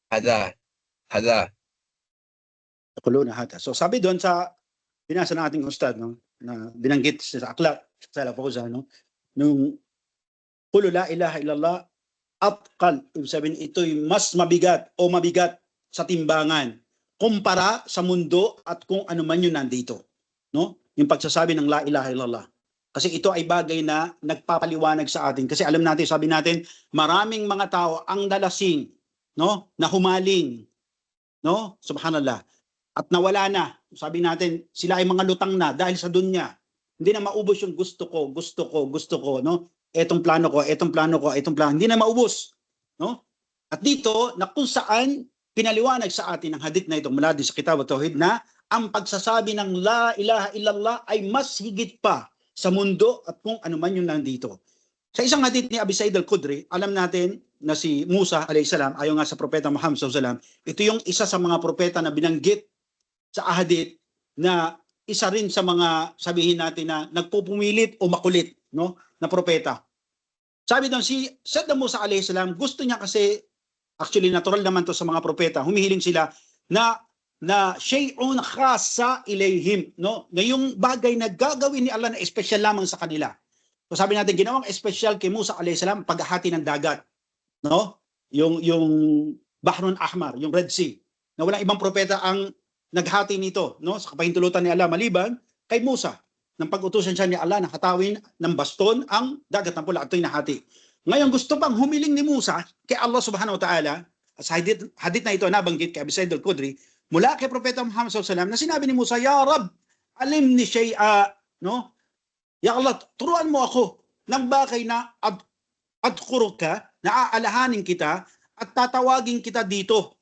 هذا Kuluna hata. So sabi doon sa binasa ng ating ustad, no, na binanggit sa aklat sa Al-Fawzan, no, nung qul la ilaha illallah atqal, ibig sabihin ito'y mas mabigat o mabigat sa timbangan kumpara sa mundo at kung ano man yun nandito, no, yung pagsasabi ng la ilaha illallah. Kasi ito ay bagay na nagpapaliwanag sa atin. Kasi alam natin, sabi natin, maraming mga tao ang nalasing, no, na humaling, no? Subhanallah. At nawala na. Sabi natin, sila ay mga lutang na dahil sa dunya. Hindi na maubos yung gusto ko, no? Etong plano ko, etong plano ko, etong plano. Hindi na maubos, no? At dito, na kung saan pinaliwanag sa atin ang hadith na ito mula din sa Kitab at-Tauhid na ang pagsasabi ng la ilaha illallah ay mas higit pa sa mundo at kung ano man yung nandito. Sa isang hadith ni Abi Sa'id al-Khudri, alam natin na si Musa alayhis salam, ayon nga sa propeta Muhammad sallallahu alaihi wasallam, ito yung isa sa mga propeta na binanggit sa ahadith na isa rin sa mga sabihin natin na nagpupumilit o makulit, no, na propeta. Sabi doon si Sayyidina Musa alayhis salam, gusto niya kasi, actually natural naman to sa mga propeta, humihiling sila na shay'un khassa ilayhim, no, na yung bagay na gagawin ni Allah na espesyal lamang sa kanila. So sabi natin ginawang espesyal kay Musa alayhis salam paghahati ng dagat, no, yung Bahrun Ahmar, yung Red Sea, na walang ibang propeta ang naghati nito, no, sa kapahintulutan ni Allah maliban kay Musa nang pag-utusan siya ni Allah na hatawin ng baston ang dagat ng pula at ito'y nahati. Ngayon gusto pang humiling ni Musa kay Allah subhanahu wa ta'ala, sa hadith na ito nabanggit kay Abi Sa'id al-Khudri mula kay propeta Muhammad sallallahu alaihi wasallam na sinabi ni Musa, "Ya Rab, alimni shay'a," no? Ya Allah, turuan mo ako ng bagay na adkuruka, na aalahanin kita at tatawagin kita dito.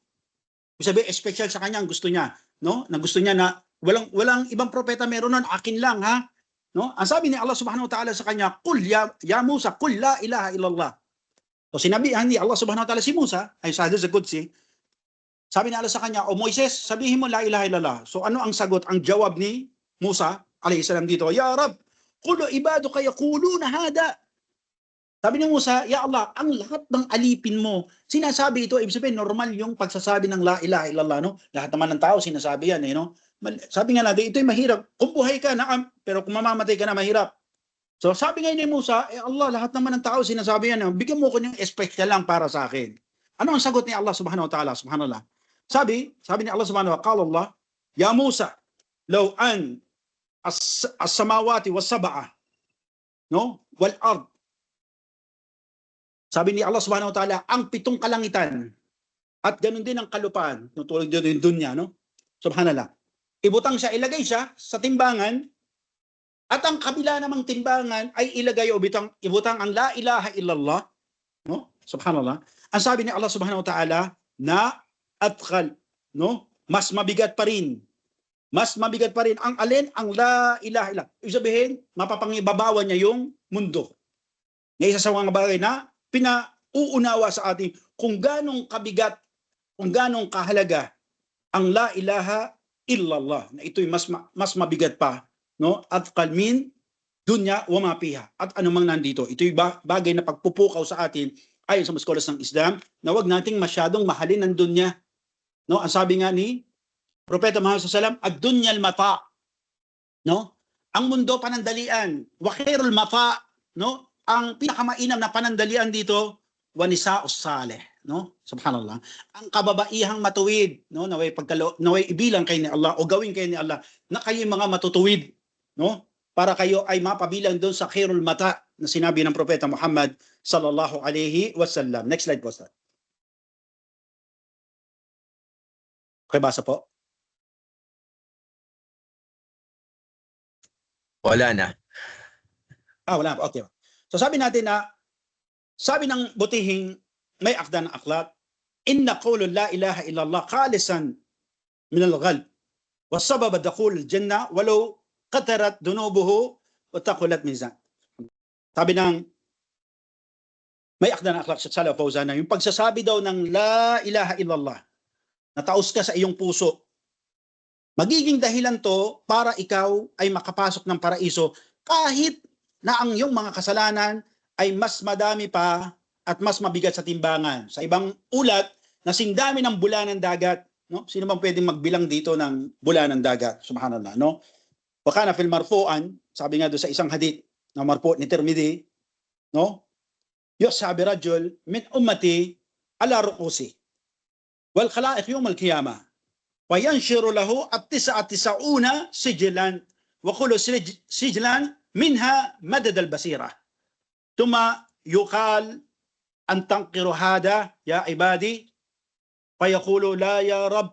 Sabi, special sa kanya ang gusto niya, no? Na gusto niya na walang ibang propeta meron nun, akin lang, ha? No? Ang sabi ni Allah subhanahu wa ta'ala sa kanya, "Qul ya Musa, qul la ilaha illallah." So sinabihan ni Allah subhanahu wa ta'ala si Musa, ay sa hadith al-Qudsi, sabi ni Allah sa kanya, "O Moises, sabihin mo la ilaha illallah." So ano ang sagot, ang jawab ni Musa alayhi salam dito? "Ya Rab, qul ibaduka yaquluna hada." Sabi ni Musa, "Ya Allah, ang lahat ng alipin mo, sinasabi ito," ibig sabihin, normal yung pagsasabi ng la ilaha illallah, no? Lahat naman ng tao sinasabi yan, no? Sabi nga natin, ito'y mahirap. Kung buhay ka, naam, pero kung mamamatay ka na, mahirap. So sabi nga ni Musa, Allah, lahat naman ng tao sinasabi yan, bigyan mo ko yung espesyal lang para sa akin. Ano ang sagot ni Allah subhanahu wa ta'ala? Subhanallah. Sabi ni Allah subhanahu wa ta'ala, Allah, "Ya Musa, law an as-samawati was-sab'a, no, wal ard." Sabi ni Allah subhanahu wa ta'ala, ang 7 kalangitan at ganun din ang kalupaan, tulad din yung dunya, no? Subhanallah. Ibutang siya, ilagay siya sa timbangan, at ang kabila namang timbangan ay ilagay o ibutang ang la ilaha illallah, no? Subhanallah. Ang sabi ni Allah subhanahu wa ta'ala na atkal, no? Mas mabigat pa rin. Mas mabigat pa rin ang alin, ang la ilaha illallah. Ibig sabihin, mapapangibabawan niya yung mundo. Na isa sa mga bagay na pinauunawa sa atin kung ganong kabigat, kung ganong kahalaga ang la ilaha illallah, na ito'y mas mabigat pa, no? At kalmin dunya wa ma fiha, at anumang nandito. Ito'y bagay na pagpupukaw sa atin ayon sa mga scholars ng Islam na wag nating masyadong mahalin ang dunya, no? Ang sabi nga ni Propeta Muhammad sallallahu alaihi wasallam, ad-dunya al-mata, no? Ang mundo panandalian, wa khairul mata, no? Ang pinakamainam na panandalian dito, wa nisa'us salih, no? Subhanallah. Ang kababaihang matuwid, no? Naway ibilang kayo ni Allah o gawin kayo ni Allah na kayo mga matutuwid, no? Para kayo ay mapabilang doon sa khairul mata na sinabi ng propeta Muhammad sallallahu alaihi wasallam. Next slide po, sir. Okay, basa po. Wala na. Wala pa. Okay. So sabi natin na, sabi ng butihing may akda ng aklat, "Inna qawlu la ilaha illallah khalisan min al-ghalb wa sababa dakhul al-jannah walau qatarat dunubuhu wa taqulat mizan." Sabi ng may akda ng aklat sa Salaf Fawzan na yung pagsasabi daw ng la ilaha illallah, nataos ka sa iyong puso, magiging dahilan to para ikaw ay makapasok ng paraiso kahit na ang iyong mga kasalanan ay mas madami pa at mas mabigat sa timbangan. Sa ibang ulat, nasing dami ng bula ng dagat, no? Sino bang pwedeng magbilang dito ng bula ng dagat? Subhanallah, no? Wa kana fil marfu'an, sabi nga doon sa isang hadith na marfu' ni Tirmidhi, no? Yusabi rajul min ummati ala ruqusi wal khalaiq yawm al qiyamah wa yanshiru lahu at-tis'una sijlan wa kullu sijlan minha madad al-basira. Thumma yuqal an tanqiru hada ya ibadi فيقول لا يا رب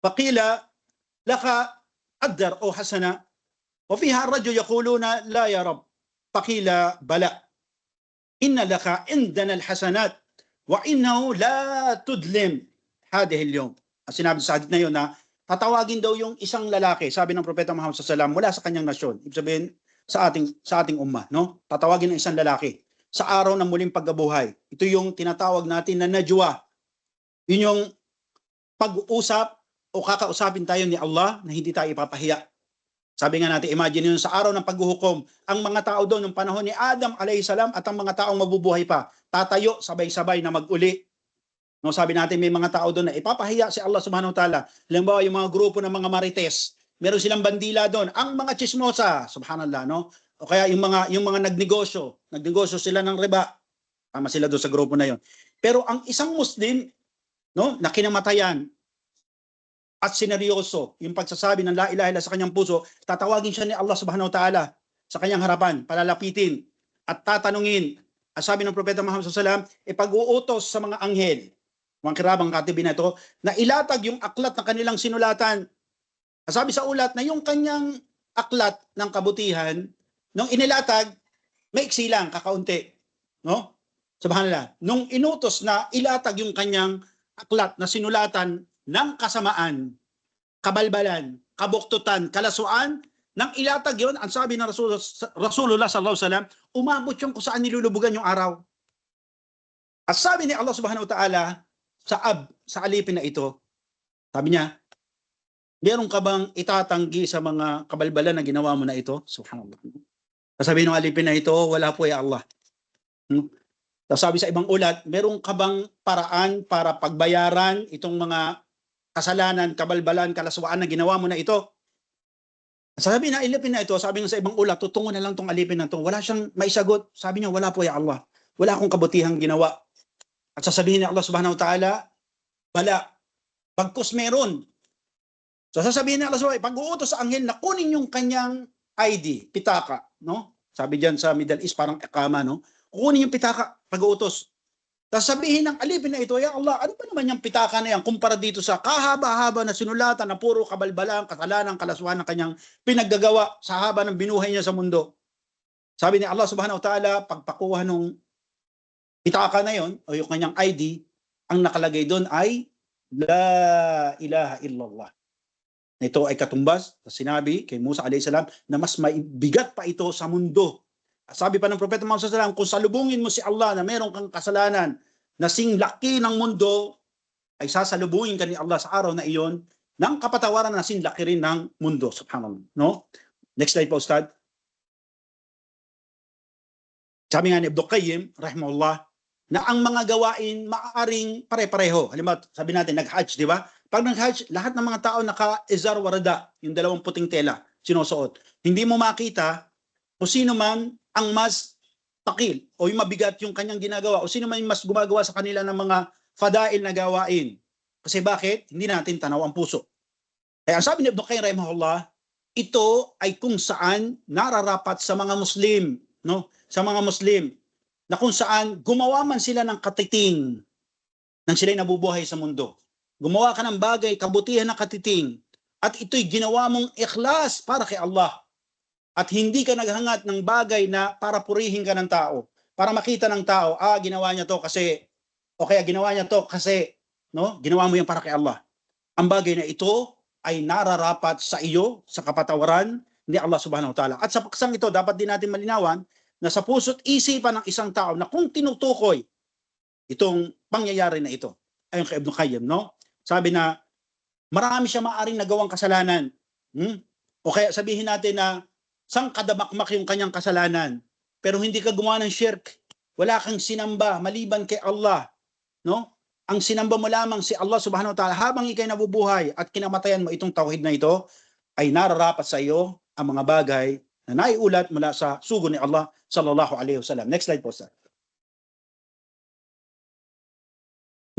فقيل لك قدر أو حسنة وفيها الرجل يقولون لا يا رب فقيل بلى إن لك عندنا الحسنات وإنه لا تظلم هذه اليوم. Sinabi sa hadith na yun na tatawagin daw yung isang lalaki, sabi ng Propeta Muhammad SAW, mula sa kanyang nasyon, ibig sabihin sa ating umma, no? Tatawagin ng isang lalaki sa araw ng muling pagkabuhay. Ito yung tinatawag natin na najwa. Yun yung pag-uusap o kakausapin tayo ni Allah na hindi tayo ipapahiya. Sabi nga natin, imagine yun sa araw ng paghuhukom, ang mga tao doon ng panahon ni Adam alayhi salam at ang mga taong mabubuhay pa, tatayo sabay-sabay na mag-uli. No, sabi natin may mga tao doon na ipapahiya si Allah subhanahu wa ta'ala. Halimbawa yung mga grupo ng mga marites, meron silang bandila doon, ang mga chismosa, subhanallah, no? O kaya yung mga nagnegosyo sila ng riba. Tama sila doon sa grupo na yon. Pero ang isang Muslim, no, na kinamatayan at sineryoso yung pagsasabi ng la ilaha illallah sa kanyang puso, tatawagin siya ni Allah subhanahu wa ta'ala sa kanyang harapan, palalapitin at tatanungin. Sabi ng Propeta Muhammad SAW, ipag-uutos sa mga anghel, mga kirabang katibin na ito, na ilatag yung aklat na kanilang sinulatan. Sabi sa ulat na yung kanyang aklat ng kabutihan, nung inilatag, maiksi lang, kakaunti. No? Subhanallah. Nung inutos na ilatag yung kanyang aklat na sinulatan ng kasamaan, kabalbalan, kabuktutan, kalasuan, nang ilatag yon, ang sabi ng Rasulullah sallallahu alaihi wasallam, umabot yung kung saan nilulubugan yung araw. At sabi ni Allah subhanahu wa ta'ala, sa alipin na ito, sabi niya, meron ka bang itatanggi sa mga kabalbalan na ginawa mo na ito? Subhanallah. Sabi ng alipin na ito, wala po ya Allah. Sabi sa ibang ulat, meron ka bang paraan para pagbayaran itong mga kasalanan, kabalbalan, kalaswaan na ginawa mo na ito? Sabi na alipin na ito, sabi nga sa ibang ulat, tutungo na lang tong alipin na ito. Wala siyang maisagot. Sabi niya, wala po ya Allah. Wala akong kabutihang ginawa. At sasabihin ni Allah subhanahu wa ta'ala, wala. Pagkus meron. So sasabihin ni Allah subhanahu wa ta'ala, pag-uutos sa anghel na kunin yung kanyang ID, pitaka, no? Sabi diyan sa Middle East, parang ikama, no? Kunin yung pitaka, pag-uutos. Tapos sabihin ng alipin na ito, ya Allah, ano ba naman yung pitaka na yan kumpara dito sa kahaba-haba na sinulatan na puro kabalbalan, kasalanan, kalaswan na kanyang pinaggagawa sa haba ng binuhay niya sa mundo. Sabi ni Allah subhanahu wa ta'ala, pagpakuha nung pitaka na yon o yung kanyang ID, ang nakalagay doon ay La ilaha illallah. Ito ay katumbas sa sinabi kay Musa alayhi salam na mas maibigat pa ito sa mundo. Sabi pa ng Propeta Muhammad sallallahu alaihi wasallam, kung salubungin mo si Allah na meron kang kasalanan na sing laki ng mundo, ay sasalubungin ka ni Allah sa araw na iyon ng kapatawaran na sing laki rin ng mundo. Subhanallah. No? Next slide po, Ustad. Sabi nga ni Ibn Qayyim, rahimahullah, na ang mga gawain maaaring pare-pareho. Halimbawa, sabi natin, nag-hajj, di ba? Pag nag-hajj, lahat ng mga tao naka-izar warada, yung dalawang puting tela, sinusuot. Hindi mo makita kung sino man ang mas takil o yung mabigat yung kanyang ginagawa o sino man yung mas gumagawa sa kanila ng mga fadail na gawain. Kasi bakit? Hindi natin tanaw ang puso. Kaya sabi ni Ibn Qayyim rahimahullah, ito ay kung saan nararapat sa mga Muslim, no? Sa mga Muslim, na kung saan gumawa man sila ng katiting nang sila'y nabubuhay sa mundo. Gumawa ka ng bagay, kabutihan na katiting, at ito'y ginawa mong ikhlas para kay Allah. At hindi ka naghangat ng bagay na para purihin ka ng tao, para makita ng tao, ginawa niya to kasi, o kaya ginawa niya to kasi, no? Ginawa mo yan para kay Allah. Ang bagay na ito ay nararapat sa iyo, sa kapatawaran ni Allah subhanahu wa ta'ala. At sa paksang ito, dapat din natin malinawan na sa puso't isipan ng isang tao na kung tinutukoy itong pangyayari na ito, ayon kay Ibn Qayyim, no? Sabi na marami siya maaring nagawang kasalanan. O kaya sabihin natin na sangkadamakmak yung kanyang kasalanan, pero hindi ka gumawa ng shirk, wala kang sinamba maliban kay Allah, no? Ang sinamba mo lamang si Allah subhanahu wa ta'ala habang ikay nabubuhay at kinamatayan mo itong tauhid na ito, ay nararapat sa iyo ang mga bagay na naiulat mula sa sugo ni Allah sallallahu alaihi wasallam. Next slide po, sir.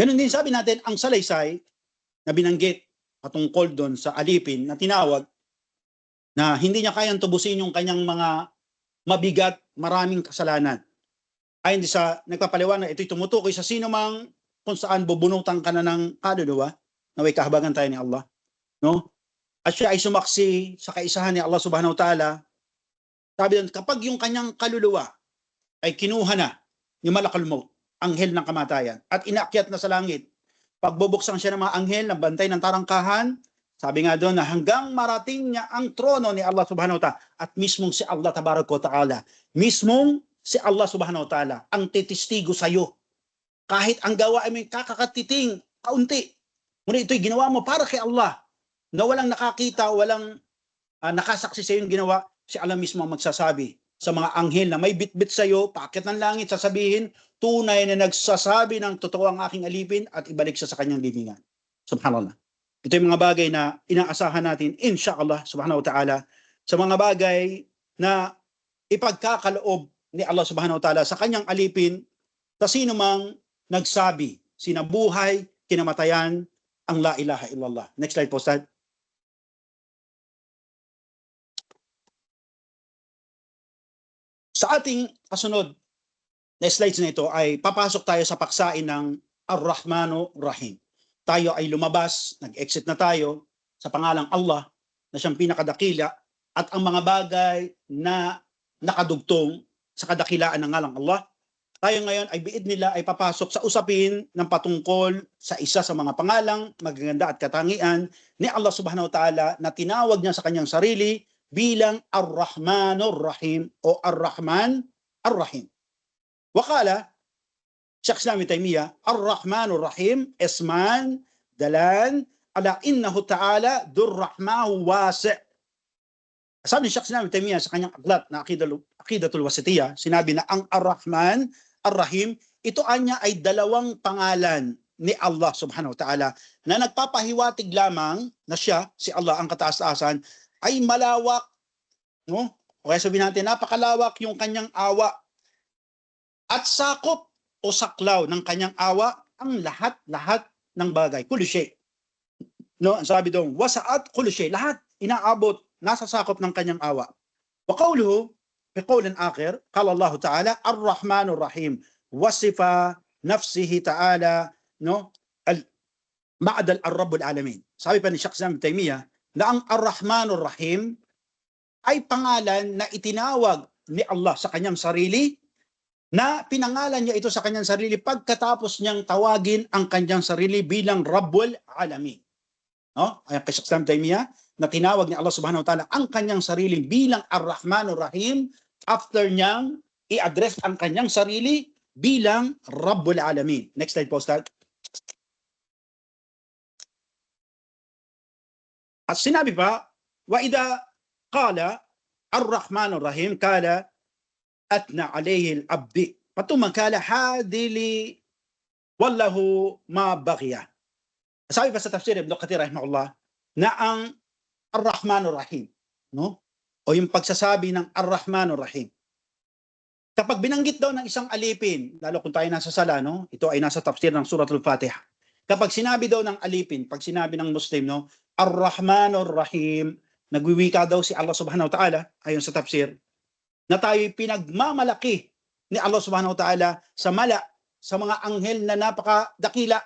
Ganun din sabi natin, ang salaysay na binanggit patungkol doon sa alipin na tinawag na hindi niya kayang tubusin yung kanyang mga mabigat, maraming kasalanan. Ayon sa nagpapaliwanag, ito'y tumutukoy sa sino mang kung saan bubunutan ka na ng kaluluwa, naway kahabagan tayo ni Allah, no? At siya ay sumaksi sa kaisahan ni Allah subhanahu wa ta'ala. Sabi doon, kapag yung kanyang kaluluwa ay kinuha na yung malakal maut, anghel ng kamatayan, at inaakyat na sa langit, pagbubuksan siya ng mga anghel na bantay ng tarangkahan, sabi nga doon na hanggang marating niya ang trono ni Allah subhanahu wa ta'ala, at mismong si Allah tabaraka wa ta'ala, mismong si Allah subhanahu wa ta'ala ang titistigo sa iyo. Kahit ang gawa ay may kakakatiting kaunti, ngunit ito'y ginawa mo para kay Allah, na walang nakakita, walang nakasaksi sa iyong ginawa, si Allah mismo ang magsasabi sa mga anghel na may bitbit sa iyo, paakyat ng langit, sasabihin, tunay na nagsasabi ng totoo ang aking alipin at ibalik siya sa kanyang libingan. Subhanallah. Ito yung mga bagay na inaasahan natin, insyaAllah, subhanahu wa ta'ala, sa mga bagay na ipagkakaloob ni Allah subhanahu wa ta'ala sa kanyang alipin sa sino mang nagsabi, sinabuhay, kinamatayan, ang la ilaha illallah. Next slide po, Ustad. Sa ating kasunod na slides na ito ay papasok tayo sa paksain ng Ar-Rahmanu Rahim. Tayo ay lumabas, nag-exit na tayo sa pangalang Allah na siyang pinakadakila at ang mga bagay na nakadugtong sa kadakilaan ng ngalang Allah. Tayo ngayon ay biid nila ay papasok sa usapin ng patungkol sa isa sa mga pangalang magaganda at katangian ni Allah subhanahu wa ta'ala na tinawag niya sa kanyang sarili bilang Ar-Rahmanur Rahim o Ar-Rahman Ar-Rahim. Wakala, Shaykh Islam Ibn Taymiyyah, Ar-Rahmanur Rahim isman dalan ala innahu ta'ala durrahmahu wasi'. Sabi ni Shaykh Islam Ibn Taymiyyah sa kanyang aklat na Aqidatul Wasitiyah, sinabi na ang Ar-Rahman Ar-Rahim, ito anya ay dalawang pangalan ni Allah subhanahu wa ta'ala na nagpapahiwatig lamang na siya, si Allah ang kataas-taasan, ay malawak, no? O kaya sabihin natin, napakalawak yung kanyang awa at sakop o saklaw ng kanyang awa ang lahat-lahat ng bagay. Kulli shay. No, ang sabi doon, wasaat kulli shay. Lahat inaabot, nasa sakop ng kanyang awa. Wa qawluhu, biqawlin akhir, qala Allah Ta'ala, Ar-Rahmanur Rahim, wasifa nafsihi ta'ala, no? Ma'adal ar-Rabbul Alamin. Sabi pa ni Shaykh Islam Ibn Taymiyyah, na ang Ar-Rahmanur Rahim ay pangalan na itinawag ni Allah sa kanyang sarili, na pinangalan niya ito sa kanyang sarili pagkatapos niyang tawagin ang kanyang sarili bilang Rabbul Alamin. No? Ayan kay Shaykh Islam Taymiyyah, na tinawag ni Allah subhanahu wa ta'ala ang kanyang sarili bilang Ar-Rahmanur Rahim after niyang i-address ang kanyang sarili bilang Rabbul Alamin. Next slide po, Ustad. At sinabi pa, wa idha qala Ar-Rahmanur Rahim kala atna alayhi al-abdi patuman kala hadili wallahu ma baghiya. Sabi pa sa tafsir Ibn Kathir rahimahullah na ang Ar-Rahmanur Rahim, no? O yung pagsasabi ng Ar-Rahmanur Rahim, kapag binanggit daw ng isang alipin, lalo kung tayo nasa sala, no? Ito ay nasa tafsir ng Suratul Fatiha. Kapag sinabi daw ng alipin, pag sinabi ng Muslim, no, Ar-Rahmanur Rahim, nagwiwika daw si Allah subhanahu wa ta'ala, ayon sa tafsir, na tayo'y pinagmamalaki ni Allah subhanahu wa ta'ala sa mala, sa mga anghel na napakadakila,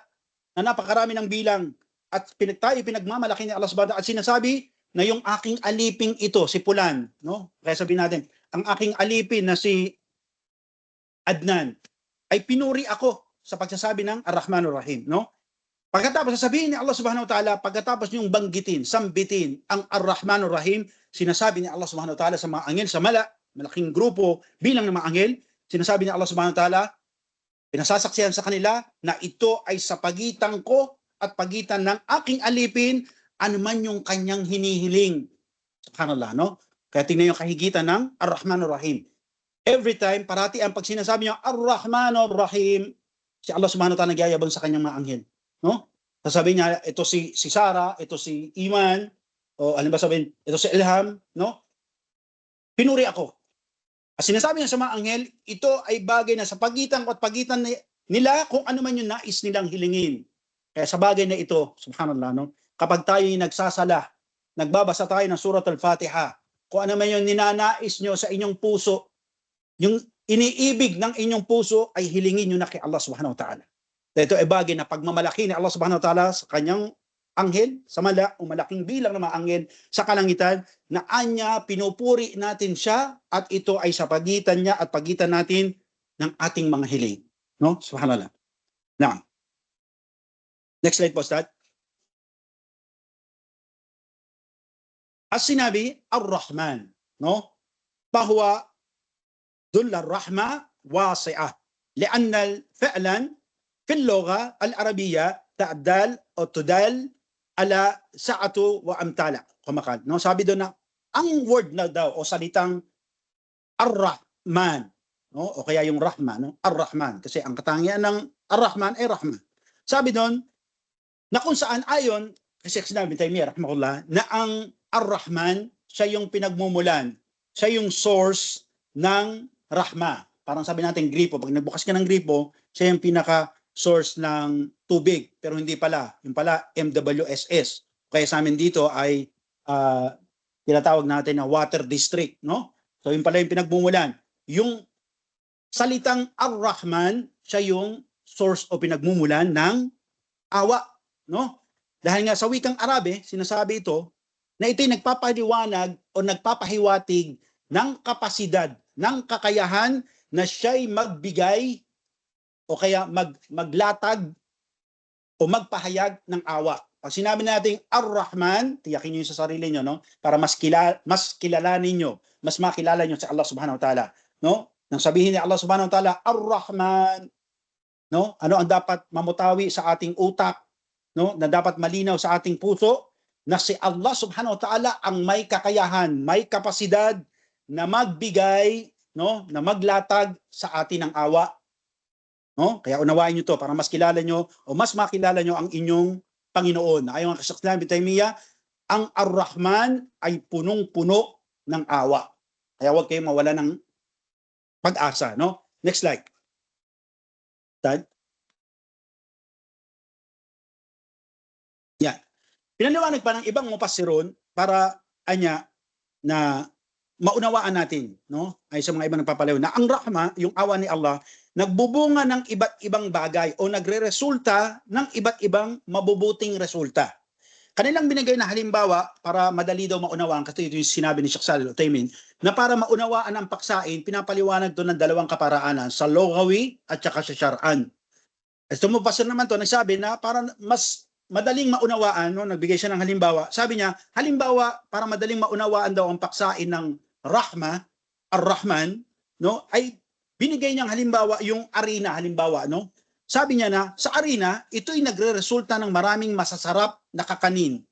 na napakarami ng bilang, at tayo pinagmamalaki ni Allah subhanahu wa ta'ala, at sinasabi na yung aking aliping ito, si Pulan, no? Kaya sabihin natin, ang aking alipin na si Adnan, ay pinuri ako sa pagsasabi ng Ar-Rahmanur Rahim, no? Pagkatapos sasabihin ni Allah subhanahu wa ta'ala, pagkatapos niyong banggitin, sambitin ang Ar-Rahmanur Rahim, sinasabi ni Allah subhanahu wa ta'ala sa mga anghel, sa malaking grupo bilang ng mga anghel, sinasabi ni Allah subhanahu wa ta'ala, pinasasaksihan sa kanila na ito ay sa pagitan ko at pagitan ng aking alipin, anuman yung kanyang hinihiling. Subhanallah, no? Kaya tingnan yung kahigitan ng Ar-Rahmanur Rahim. Every time, parati ang pag sinasabi niya, Ar-Rahmanur Rahim, si Allah subhanahu wa ta'ala nagyayabang sa kanyang mga anghel. No? Sasabihin niya, ito si Sarah, ito si Iman, o alam ba sabihin, ito si Ilham, no? Pinuri ako. At sinasabi niya sa mga anghel, ito ay bagay na sa pagitan ko at pagitan nila kung ano man yung nais nilang hilingin. Kaya sa bagay na ito, subhanallah, no? Kapag tayo yung nagsasala, nagbabasa tayo ng Surat Al-Fatiha, kung ano man yung ninanais nyo sa inyong puso, yung iniibig ng inyong puso ay hilingin nyo na kay Allah subhanahu wa ta'ala. Ito ay bagay na pagmamalaki ni Allah subhanahu wa ta'ala sa kanyang anghel, sa malaking bilang ng mga anghel sa kalangitan, na anya pinupuri natin siya, at ito ay sa pagitan niya at pagitan natin ng ating mga hiling. No? Subhanallah. Now, next slide po, Ustad. As sinabi, Ar-Rahman, no? Bahwa ذل الرحمة واسعة لأن فعلا في اللغة العربية تعدل أو تدل على سعة وأمثالة. Kumakal. No, sabi doon na ang word na daw o salitang Ar-Rahman, no, o kaya yung Rahman, no, Ar-Rahman, kasi ang katangian ng Ar-Rahman ay Rahman. Sabi doon na kung saan ayon kasi sinabi ni Taymiyyah rahimahullah na ang Ar-Rahman siya yung pinagmumulan, siya yung source ng Rahma. Parang sabi natin gripo, pag nagbukas ka ng gripo, siya yung pinaka-source ng tubig. Pero hindi pala. Yung pala, MWSS. Kaya sa amin dito ay tinatawag natin na water district. No? So yung pala yung pinagmumulan. Yung salitang Ar-Rahman, siya yung source o pinagmumulan ng awa. No? Dahil nga sa wikang Arabe, sinasabi ito, na ito'y nagpapaliwanag o nagpapahiwatig ng kapasidad, ng kakayahan na siya'y magbigay o kaya maglatag o magpahayag ng awa. Pag sinabi natin Ar-Rahman, tiyakin niyo sa sarili niyo, no? Para mas kilalanin niyo, mas makilala niyo sa Allah Subhanahu wa Ta'ala, no? Nang sabihin ni Allah Subhanahu wa Ta'ala, Ar-Rahman, no? Ano ang dapat mamutawi sa ating utak, no? Na dapat malinaw sa ating puso, na si Allah Subhanahu wa Ta'ala ang may kakayahan, may kapasidad na magbigay, no, na maglatag sa atin ng awa. No? Kaya unawain niyo 'to para mas kilala niyo o mas makilala niyo ang inyong Panginoon. Ayon sa Sheikh Islam bin Taymiyyah, ang Ar-Rahman ay punong-puno ng awa. Kaya huwag kayong mawala ng pag-asa, no? Next slide. Tad. Yan. Pinaliwanag pa ng ibang mufassirun para anya na maunawaan natin, no? Ay sa mga ibang nagpapalayo na ang rahma, yung awa ni Allah, nagbubunga ng iba't ibang bagay o nagreresulta ng iba't ibang mabubuting resulta. Kanilang binigay na halimbawa para madali daw maunawaan, kasi ito yung sinabi ni Sheikh Shalih Al-Utsaimin, na para maunawaan ang paksain, pinapaliwanag doon ng dalawang kaparaanan, sa Lughawi at saka sa Shar'an. Ito mo pastor naman to, nagsabi na para mas madaling maunawaan, no, nagbigay siya ng halimbawa. Sabi niya, halimbawa, para madaling maunawaan daw ang paksain ng Rahma, Ar-Rahman, no, ay binigay niyang halimbawa yung arena, halimbawa, no. Sabi niya na sa arena, ito'y nagreresulta ng maraming masasarap na kakanin,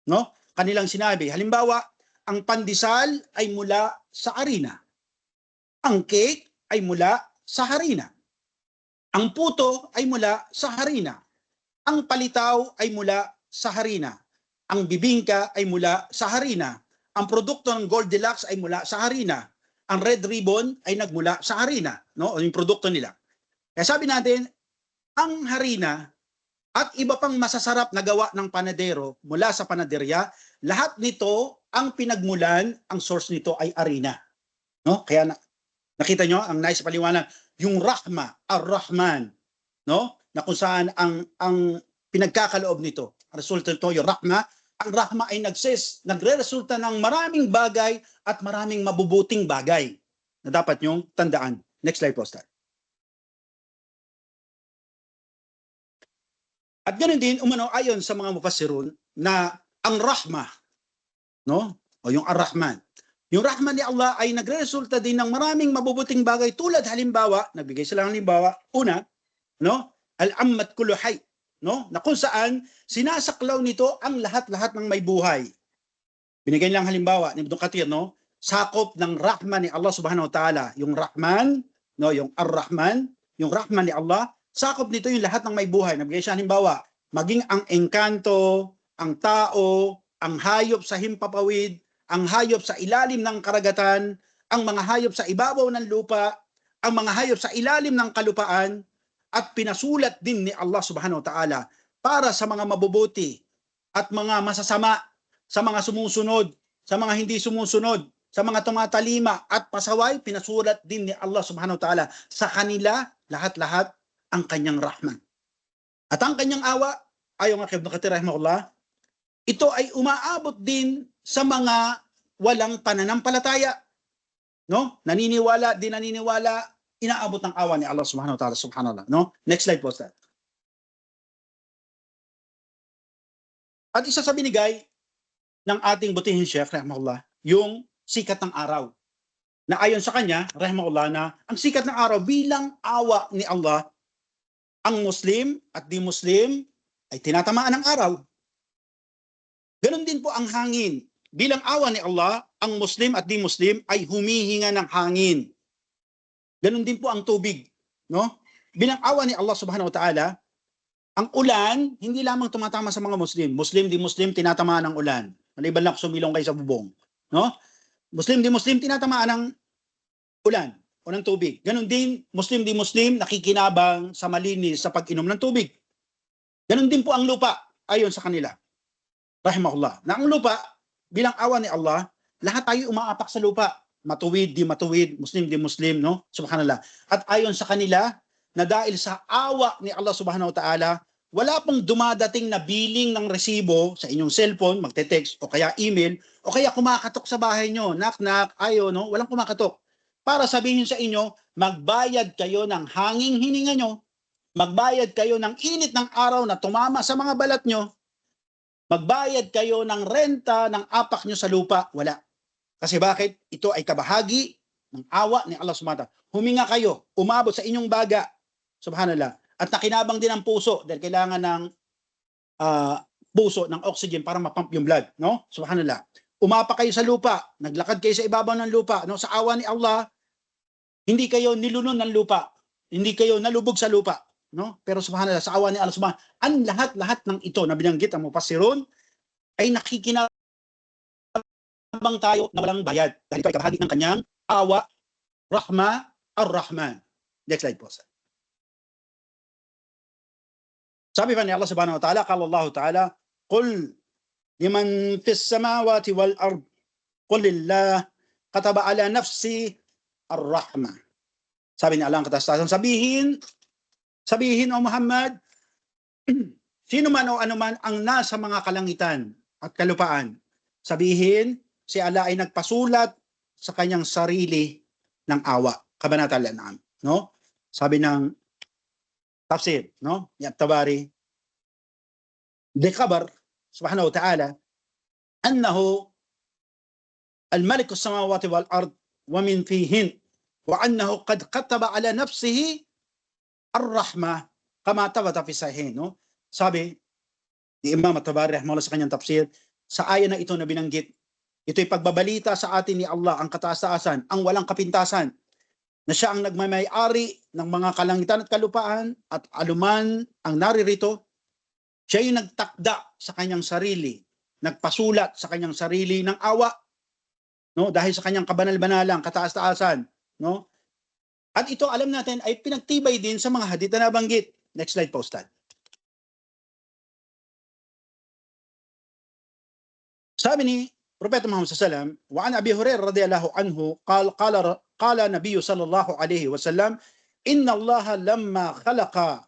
no. Kanilang sinabi, halimbawa, ang pandesal ay mula sa arena. Ang cake ay mula sa harina. Ang puto ay mula sa harina. Ang palitaw ay mula sa harina. Ang bibingka ay mula sa harina. Ang produkto ng Goldilocks ay mula sa harina. Ang Red Ribbon ay nagmula sa harina, no? O yung produkto nila. Kaya sabi natin, ang harina at iba pang masasarap na gawa ng panadero mula sa panaderya, lahat nito ang pinagmulan, ang source nito ay harina. No? Kaya nakita nyo ang nice paliwanag, yung Rahma, Ar-Rahman, no? Na kung saan ang pinagkakaloob nito. Ang resulta nito, yung Rahma, ang Rahma ay nagre-resulta ng maraming bagay at maraming mabubuting bagay na dapat nyong tandaan. Next slide, poster. At ganoon din, umano ayon sa mga mufassirun na ang Rahma, no? O yung Ar-Rahman. Yung Rahman ni Allah ay nagre-resulta din ng maraming mabubuting bagay, tulad halimbawa, nagbigay sila ng halimbawa, una, no? Al-ammat kullu hayy, no? Na kung saan sinasaklaw nito ang lahat-lahat ng may buhay. Binigay lang halimbawa ni Ibn Kathir, no? Sakop ng Rahman ni Allah Subhanahu wa Ta'ala, yung Rahman, no, yung Ar-Rahman, yung Rahman ni Allah, sakop nito yung lahat ng may buhay. Nagbigay siya halimbawa, maging ang engkanto, ang tao, ang hayop sa himpapawid, ang hayop sa ilalim ng karagatan, ang mga hayop sa ibabaw ng lupa, ang mga hayop sa ilalim ng kalupaan, at pinasulat din ni Allah Subhanahu wa Ta'ala para sa mga mabubuti at mga masasama, sa mga sumusunod, sa mga hindi sumusunod, sa mga tumatalima at pasaway, pinasulat din ni Allah Subhanahu wa Ta'ala sa kanila lahat-lahat ang kanyang rahman. At ang kanyang awa, ayon nga kay Ibn Kathir rahimahullah, ito ay umaabot din sa mga walang pananampalataya. No? Naniniwala, di naniniwala, inaabot ng awa ni Allah subhanahu wa ta'ala, subhanallah. No? Next slide po, Ustad. At isa sa binigay ng ating butihin Sheikh, rahimahullah, yung sikat ng araw. Na ayon sa kanya, rahimahullah, na ang sikat ng araw bilang awa ni Allah, ang Muslim at di Muslim ay tinatamaan ng araw. Ganon din po ang hangin. Bilang awa ni Allah, ang Muslim at di Muslim ay humihinga ng hangin. Ganon din po ang tubig. No? Bilang awa ni Allah subhanahu wa ta'ala, ang ulan, hindi lamang tumatama sa mga Muslim. Muslim, di Muslim, tinatamaan ng ulan. Maliban lang sumilong kayo sa bubong. No? Muslim, di Muslim, tinatamaan ng ulan o ng tubig. Ganon din, Muslim, di Muslim, nakikinabang sa malinis sa pag-inom ng tubig. Ganon din po ang lupa, ayon sa kanila. Rahimahullah. Na ang lupa, bilang awa ni Allah, lahat tayo umaapak sa lupa. Matuwid, di matuwid, Muslim, di Muslim, no? Subhanallah. At ayon sa kanila, na dahil sa awa ni Allah subhanahu wa ta'ala, wala pong dumadating na billing ng resibo sa inyong cellphone, magte-text, o kaya email, o kaya kumakatok sa bahay nyo, knock-knock, ayo, no? Walang kumakatok. Para sabihin sa inyo, magbayad kayo ng hanging hininga nyo, magbayad kayo ng init ng araw na tumama sa mga balat nyo, magbayad kayo ng renta ng apak nyo sa lupa, wala. Kasi bakit? Ito ay kabahagi ng awa ni Allah subhanahu wa ta'ala. Huminga kayo, umabot sa inyong baga, subhanallah. At nakinabang din ang puso dahil kailangan ng puso ng oxygen para mapump yung blood, no? Subhanallah. Umapak kayo sa lupa, naglakad kayo sa ibabaw ng lupa, no? Sa awa ni Allah, hindi kayo nilunon ng lupa, hindi kayo nalubog sa lupa, no? Pero subhanallah, sa awa ni Allah subhanahu, ang lahat-lahat ng ito na binanggit ang mufassirun ay nakikinabang tayo na walang bayad dahil ito ay kabahagi ng kanyang awa, rahma, ar-Rahman. Next slide po, sir. Sabi pa ni Allah subhanahu wa ta'ala, qala Allah ta'ala, qul liman fis samawati wal ard, qul lillah, kataba ala nafsi ar-rahmah. Sabi ni Allah ang katastasan, sabihin o Muhammad, sino man o anuman ang nasa mga kalangitan at kalupaan, sabihin, si Allah ay nagpasulat sa kanyang sarili ng awa. Kabanata Al-An'am, no? Sabi ng tafsir, no? At-Tabari, di khabar subhanahu wa ta'ala annahu al-malik as-samawati wal ard wa min fihin wa annahu qad kataba ala nafsihi ar-rahmah kama thabata fi sahih, no? Sabi ni Imam At-Tabari rahimahullah sa kanyang tafsir, sa aya na ito na binanggit, ito'y pagbabalita sa atin ni Allah ang kataas-taasan, ang walang kapintasan, na siya ang nagmamay-ari ng mga kalangitan at kalupaan at aluman ang naririto. Siya yung nagtakda sa kanyang sarili, nagpasulat sa kanyang sarili ng awa, no? Dahil sa kanyang kabanal-banalang kataas-taasan, no? At ito, alam natin, ay pinagtibay din sa mga hadith na nabanggit. Next slide po, Ustad. Sabi ni Propeta Muhammad sallallahu alaihi wasallam, wa an Abi Hurairah radhiyallahu anhu, qala Nabiy sallallahu alaihi wasallam, inna Allah lamma khalaqa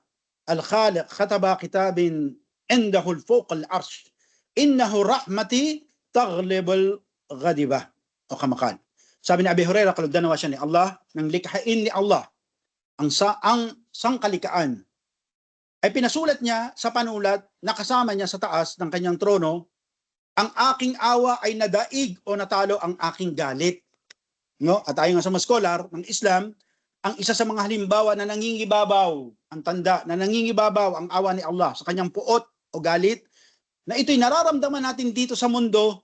al-khaliq khataba kitabin indahu al-fawq al-arsh, innahu rahmati taghlibul ghadibah. O kamakan. Sabi ni Abi Hurairah, kalugdan nawa siya ni Allah, nang likhain ni Allah ang sangkalikaan, ay pinasulat niya sa panulat na kasama niya sa taas ng kanyang trono, ang aking awa ay nadaig o natalo ang aking galit. No? At ayon nga sa mga scholar ng Islam, ang isa sa mga halimbawa na nangingibabaw, ang tanda na nangingibabaw ang awa ni Allah sa kanyang puot o galit, na ito'y nararamdaman natin dito sa mundo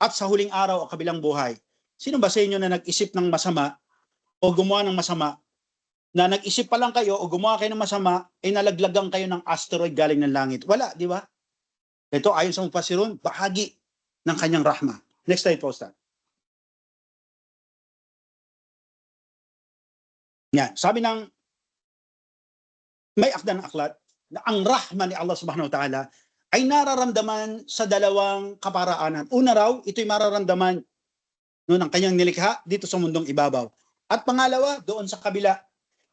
at sa huling araw o kabilang buhay. Sino ba sa inyo na nag-isip ng masama o gumawa ng masama, na nag-isip pa lang kayo o gumawa kayo ng masama, ay nalaglagang kayo ng asteroid galing ng langit? Wala, di ba? Ito ayon sa mufassirun, bahagi ng kanyang rahma. Next slide po, Ustad. Yan, sabi ng may akda ng aklat na ang rahma ni Allah subhanahu wa ta'ala ay nararamdaman sa dalawang kaparaanan. Una raw, ito'y mararamdaman ng kanyang nilikha dito sa mundong ibabaw. At pangalawa, doon sa kabila.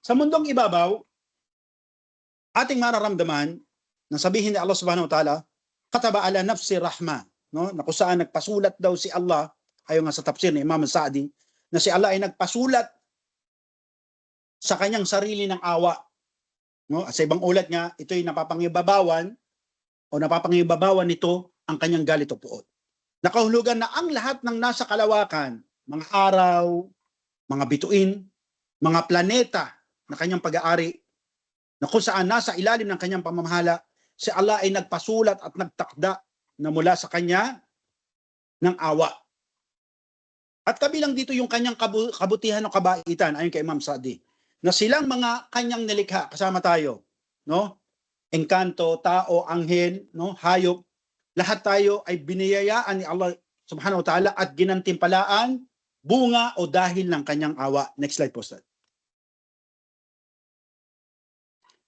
Sa mundong ibabaw, ating mararamdaman na sabihin ni Allah subhanahu wa ta'ala, kataba ala nafsi rahma, no? Na kung saan nagpasulat daw si Allah, ayon nga sa tafsir ni Imam Sa'di, na si Allah ay nagpasulat sa kanyang sarili ng awa. No? At sa ibang ulat nga, ito'y napapangibabawan o napapangibabawan nito ang kanyang galit o puot. Nakahulugan na ang lahat ng nasa kalawakan, mga araw, mga bituin, mga planeta na kanyang pag-aari, na kung saan nasa ilalim ng kanyang pamamahala, si Allah ay nagpasulat at nagtakda na mula sa kanya ng awa. At kabilang dito yung kanyang kabutihan o kabaitan, ayon kay Imam Sa'di, na silang mga kanyang nilikha, kasama tayo, no? Engkanto, tao, anghel, no? Hayop, lahat tayo ay biniyayaan ni Allah subhanahu wa ta'ala at ginantimpalaan bunga o dahil ng kanyang awa. Next slide po, Ustad.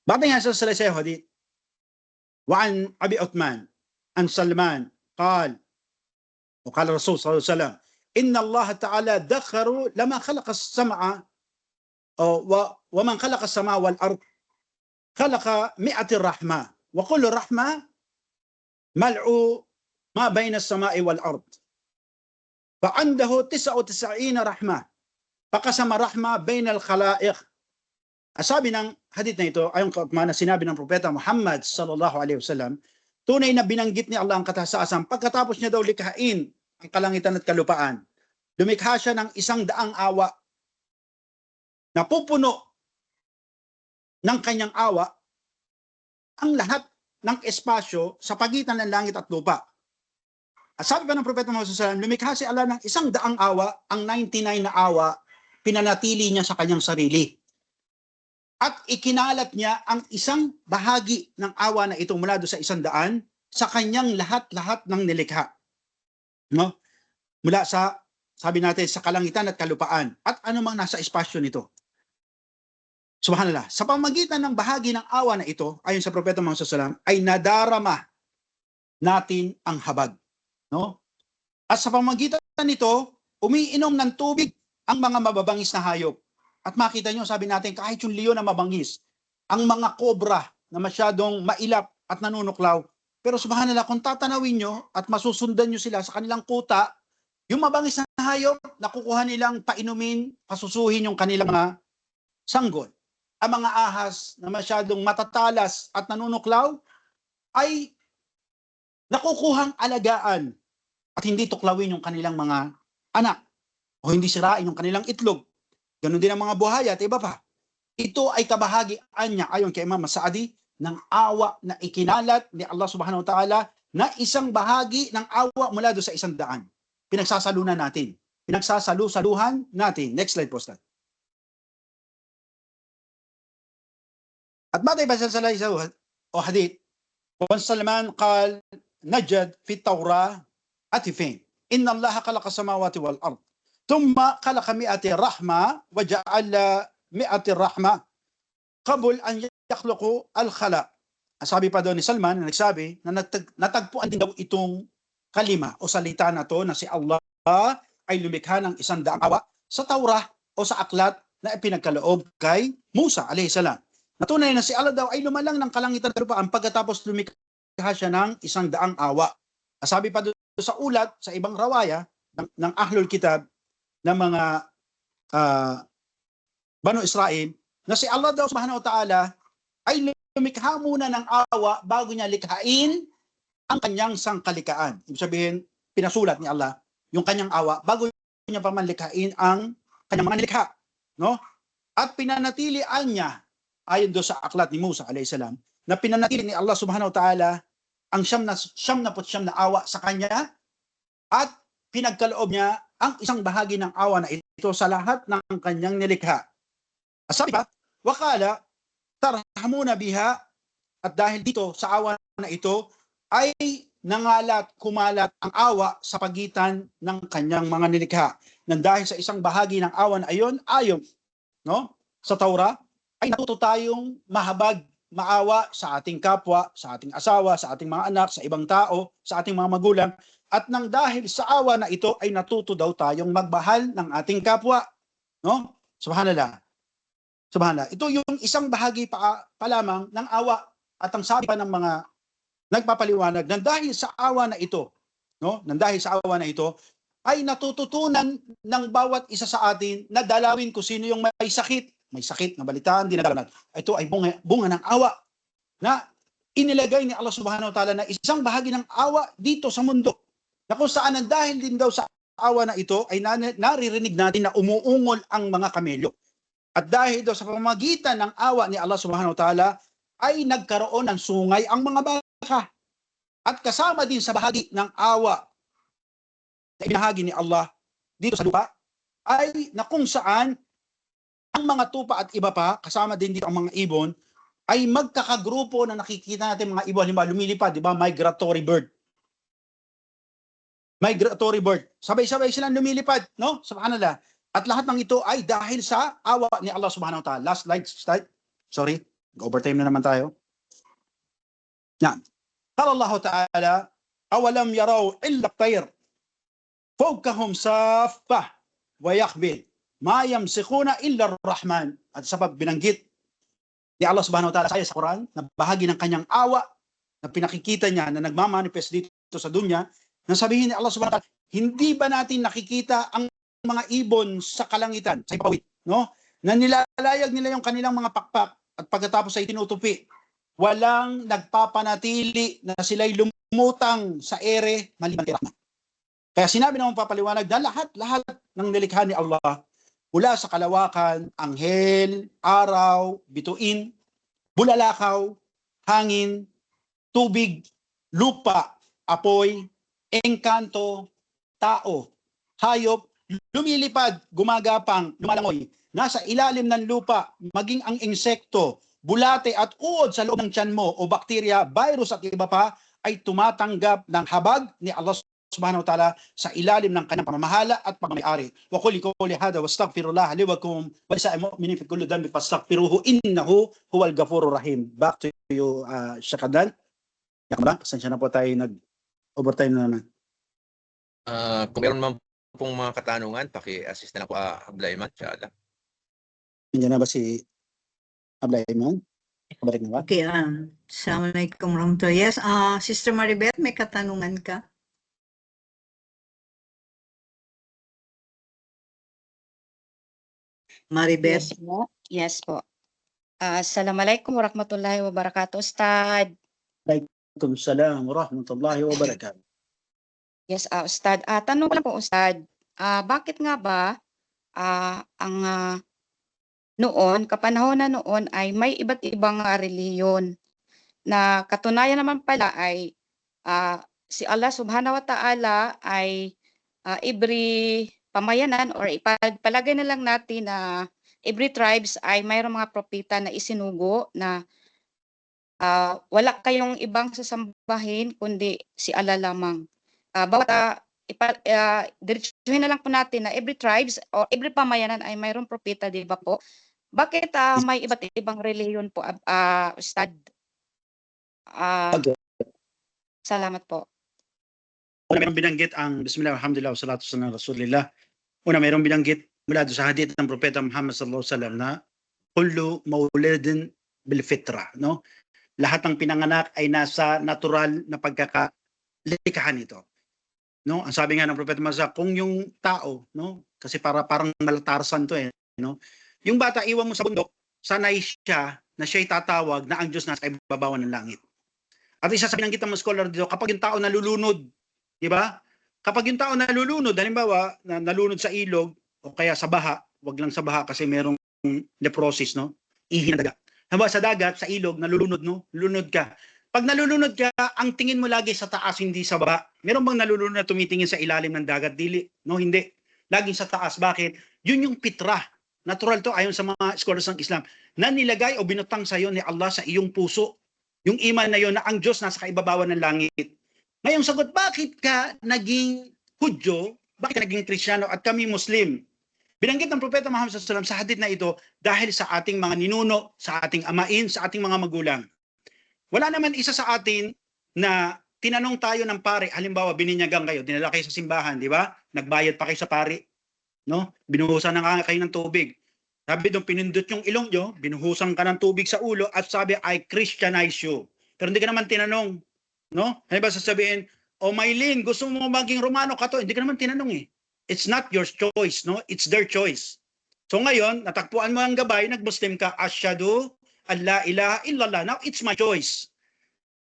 Batay nga sa Salaysay Hadith, وعن أبي عثمان عن سلمان قال وقال الرسول صلى الله عليه وسلم إن الله تعالى ذكر لما خلق السمع ومن خلق السماء والأرض خلق 100 رحمة وكل رحمة ملء ما بين السماء والأرض فعنده 99 رحمة فقسم رحمة بين الخلائق. Sabi ng hadith na ito, ayon na sinabi ng Propeta Muhammad sallallahu alaihi wasallam, tunay na binanggit ni Allah ang kataas-taasan pagkatapos niya daw likhain ang kalangitan at kalupaan. Lumikha siya ng 100 awa na pupuno ng kanyang awa ang lahat ng espasyo sa pagitan ng langit at lupa. At sabi pa ng Propeta Muhammad sallallahu alaihi wasallam, lumikha si Allah ng 100 awa, ang 99 na awa pinanatili niya sa kanyang sarili. At ikinalat niya ang isang bahagi ng awa na ito mula doon sa 100 sa kanyang lahat-lahat ng nilikha. No? Mula sa, sabi natin, sa kalangitan at kalupaan. At anumang nasa espasyo nito. Subhanallah. Sa pamagitan ng bahagi ng awa na ito, ayon sa Propeta Muhammad SAW, ay nadarama natin ang habag. No? At sa pamagitan nito, umiinom ng tubig ang mga mababangis na hayop. At makita nyo, sabi natin, kahit yung leon na mabangis, ang mga kobra na masyadong mailap at nanunuklaw, pero subhanallah, kung tatanawin nyo at masusundan nyo sila sa kanilang kuta, yung mabangis na hayop, nakukuha nilang painumin, pasusuhin yung kanilang mga sanggol. Ang mga ahas na masyadong matatalas at nanunuklaw, ay nakukuhang alagaan at hindi tuklawin yung kanilang mga anak o hindi sirain yung kanilang itlog. Ganon din ang mga buhaya at iba pa. Ito ay kabahagian niya ayon kay Imam Sa'di ng awa na ikinalat ni Allah subhanahu wa ta'ala na isang bahagi ng awa mula doon sa 100. Pinagsasalunan natin. Pinagsasaluhan natin. Next slide po, Ustad. At batay pa sa Salaysay o hadith, Wan Salman qal najad fi Tawrah atifin. Inna Allah khalaqa samawati wal ard. ثم خلق 100 رحمة وجعل 100 رحمة قبل أن يخلقوا الخلق. Sabi pa doon ni Salman na nagsabi na natagpuan din daw itong kalima o salita na to na si Allah ay lumikha ng 100 awa sa Taurah o sa aklat na ipinagkaloob kay Musa alayhi salam. Natunay na si Allah daw ay lumalang ng kalangitan at lupaan pagkatapos lumikha siya ng 100 awa. Sabi pa doon sa ulat sa ibang rawaya ng Ahlul Kitab ng mga Banu Israel, na si Allah daw subhanahu wa ta'ala ay lumikha muna ng awa bago niya likhain ang kanyang sangkalikaan. Ibig sabihin, pinasulat ni Allah yung kanyang awa bago niya pa man likhain ang kanyang mga nilikha. No? At pinanatilian niya, ayon doon sa aklat ni Musa alayhi salam, na pinanatili ni Allah subhanahu wa ta'ala ang 99 na awa sa kanya at pinagkaloob niya ang isang bahagi ng awa na ito sa lahat ng kanyang nilikha. Sabi pa, wakala, tarhamuna biha, at dahil dito sa awa na ito, ay kumalat ang awa sa pagitan ng kanyang mga nilikha. Nang dahil sa isang bahagi ng awa na ayon, no, sa Taurah, ay natuto tayong maawa sa ating kapwa, sa ating asawa, sa ating mga anak, sa ibang tao, sa ating mga magulang. At nang dahil sa awa na ito ay natuto daw tayong magmahal ng ating kapwa. No? Subhanallah. Subhanallah. Ito yung isang bahagi pa lamang ng awa, at ang sabi pa ng mga nagpapaliwanag na dahil sa awa na ito, no? Nang dahil sa awa na ito ay natututunan ng bawat isa sa atin na dalawin kung sino yung may sakit na balitaan, dinadalaw. Ito ay bunga ng awa na inilagay ni Allah Subhanahu wa Ta'ala, na isang bahagi ng awa dito sa mundo, na kung saan dahil din daw sa awa na ito ay naririnig natin na umuungol ang mga kamelyo. At dahil daw sa pamamagitan ng awa ni Allah Subhanahu wa Ta'ala ay nagkaroon ng sungay ang mga baka. At kasama din sa bahagi ng awa na ibinahagi ni Allah dito sa lupa ay na kung saan ang mga tupa at iba pa, kasama din dito ang mga ibon, ay magkakagrupo na nakikita natin mga ibon, halimbawa lumilipad, di ba? Migratory bird. Sabay-sabay silang lumilipad, no? Subhanallah. At lahat ng ito ay dahil sa awa ni Allah Subhanahu wa Ta'ala. Last slide. Sorry, overtime na naman tayo. Yan. Qala Allah Ta'ala, awalam yaraw illa at-tayr fawqahum saffah wa yaqbil ma yamsikuna illa ar-rahman. At sabab binanggit ni Allah Subhanahu wa Ta'ala sa Quran na bahagi ng kanyang awa na pinakikita niya na nagmamanifest dito sa dunya, na sabihin ni Allah Subhanahu wa Ta'ala, hindi ba natin nakikita ang mga ibon sa kalangitan, sa ipawit, no? Na nilalayag nila yung kanilang mga pakpak at pagkatapos ay tinutupi. Walang nagpapanatili na sila'y lumutang sa ere maliban kay Rahman. Kaya sinabi naman papaliwanag na lahat ng nilikha ni Allah, mula sa kalawakan, anghel, araw, bituin, bulalakaw, hangin, tubig, lupa, apoy, engkanto, tao, hayop, lumilipad, gumagapang, lumalangoy, nasa ilalim ng lupa, maging ang insekto, bulate at uod sa loob ng tiyan mo o bakterya, virus at iba pa, ay tumatanggap ng habag ni Allah Subhanahu wa Ta'ala sa ilalim ng kanyang pamamahala at pagmamayari. Wa qul qawli hada wastaghfirullah li wa lakum wa lisa'il mu'minin fi kulli dhanbin fastaghfiruhu innahu huwal ghafurur rahim. Back to you, Syakadan. Yakba, pasensya na po tayo nag-overtime na naman. Kung meron man pong mga katanungan, paki-assist na ako, Ablaiman, inshallah. Nandiyan na ba si Ablaiman? Kabalik na ba? Okay, Assalamualaikum warahmatullahi. Yes, Sister Maribeth, may katanungan ka? Maribeth? Yes po. Yes po. Assalamualaikum warahmatullahi wabarakatuh, Ustad. Waalaikumsalam warahmatullahi wabarakatuh. Yes, Ustad. Tanong ko lang po, Ustad. Bakit nga ba ang noon, kapanahon na noon ay may iba't ibang reliyon na katunayan naman pala ay si Allah Subhanahu wa Ta'ala ay every pamayanan or ipagpalagay na lang natin na every tribes ay mayroong mga propeta na isinugo na wala kayong ibang sasambahin kundi si Allah lamang. Diretsuhin na lang po natin na every tribes o every pamayanan ay mayroong propeta, di ba po? Bakit may iba't ibang reliyon po, Ustad? Okay. Salamat po. Una, mayroong binanggit ang Bismillah, alhamdulillah, wassalatu wassalamu ala rasulillah. Una, mayroong binanggit mula sa hadith ng Propeta Muhammad sallallahu alaihi wasallam na kullu mawlidin bil fitra, no? Lahat ng pinanganak ay nasa natural na pagkakalikhahan ito. No, ang sabi nga ng Propeta Muhammad, kung yung tao, no, kasi parang malatarsan to no. Yung bata iwan mo sa bundok, sanay siya na siya'y tatawag na ang Diyos nasa ibabaw ng langit. At isa sa binanggit ng mga scholar dito, kapag yung tao nalulunod, di ba? Kapag yung tao nalulunod, halimbawa, nalunod sa ilog o kaya sa baha, wag lang sa baha kasi merong leprosis, no? Ihi na dagat. Halimbawa sa dagat, sa ilog, nalulunod, no? Lulunod ka. Pag nalulunod ka, ang tingin mo lagi sa taas, hindi sa baba. Meron bang nalulunod na tumitingin sa ilalim ng dagat? Dili. No, hindi. Laging sa taas. Bakit? Yun yung fitrah. Natural to ayon sa mga scholars ng Islam. Na nilagay o binutang sa iyo ni Allah sa iyong puso. Yung iman na yun na ang Diyos nasa kaibabawan ng langit. Ngayong sagot, bakit ka naging Hudyo? Bakit ka naging Kristiyano at kami Muslim? Binanggit ng Propeta Muhammad SAW sa hadith na ito dahil sa ating mga ninuno, sa ating amain, sa ating mga magulang. Wala naman isa sa atin na tinanong tayo ng pare, halimbawa bininyagan kayo, dinala kayo sa simbahan, di ba? Nagbayad pa kayo sa pare, no? Binuhusan na kayo ng tubig. Sabi doon, pinindot yung ilong nyo, binuhusan ka ng tubig sa ulo, at sabi, I Christianize you. Pero hindi ka naman tinanong. No? Ano ba sasabihin, o Maylin, gusto mo maging Romano ka to? Hindi ka naman tinanong eh. It's not your choice, no? It's their choice. So ngayon, natagpuan mo ang gabay, nag-Muslim ka, Asyhadu an la ilaha illallah. Now, it's my choice.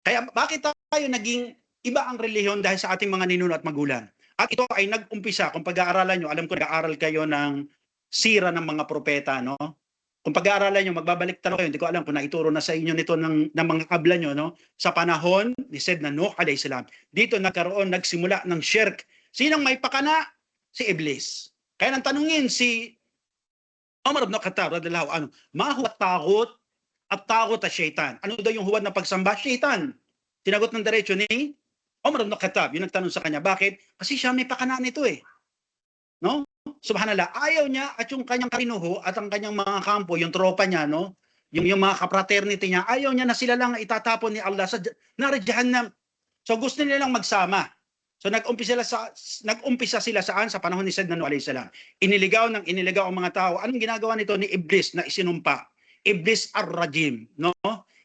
Kaya bakit tayo naging iba ang relihiyon dahil sa ating mga ninuno at magulang? At ito ay nag-umpisa, kung pag-aaralan nyo, alam ko nag-aaral kayo ng sira ng mga propeta, no? Kung pag-aaralan nyo, magbabalik talo kayo, hindi ko alam kung naituro na sa inyo nito ng mga kabla nyo, no? Sa panahon ni Sayyidina Nuh alayhi salam. Dito nagsimula ng shirk. Sinong may pakana? Si Iblis. Kaya nang tanungin si Umar ibn Khattab radhiyallahu anhu, ma huwa taghut? At taghut at syaitan. Ano daw yung huwad na pagsamba? Syaitan. Tinagot ng diretso ni Umar ibn Khattab. Yung nagtanong sa kanya, bakit? Kasi siya may pakana nito eh. No? Subhanallah, ayaw niya at yung kanyang karinuho at ang kanyang mga kampo, yung tropa niya, no? Yung mga kapraternity niya, ayaw niya na sila lang itatapon ni Allah sa Jahannam. So gusto nila lang magsama. So nag-umpisa sila saan? Sa panahon ni Sayyidina Nuh alayhi salam. Iniligaw ang mga tao. Anong ginagawa nito ni Iblis na isinumpa? Iblis ar-rajim, no?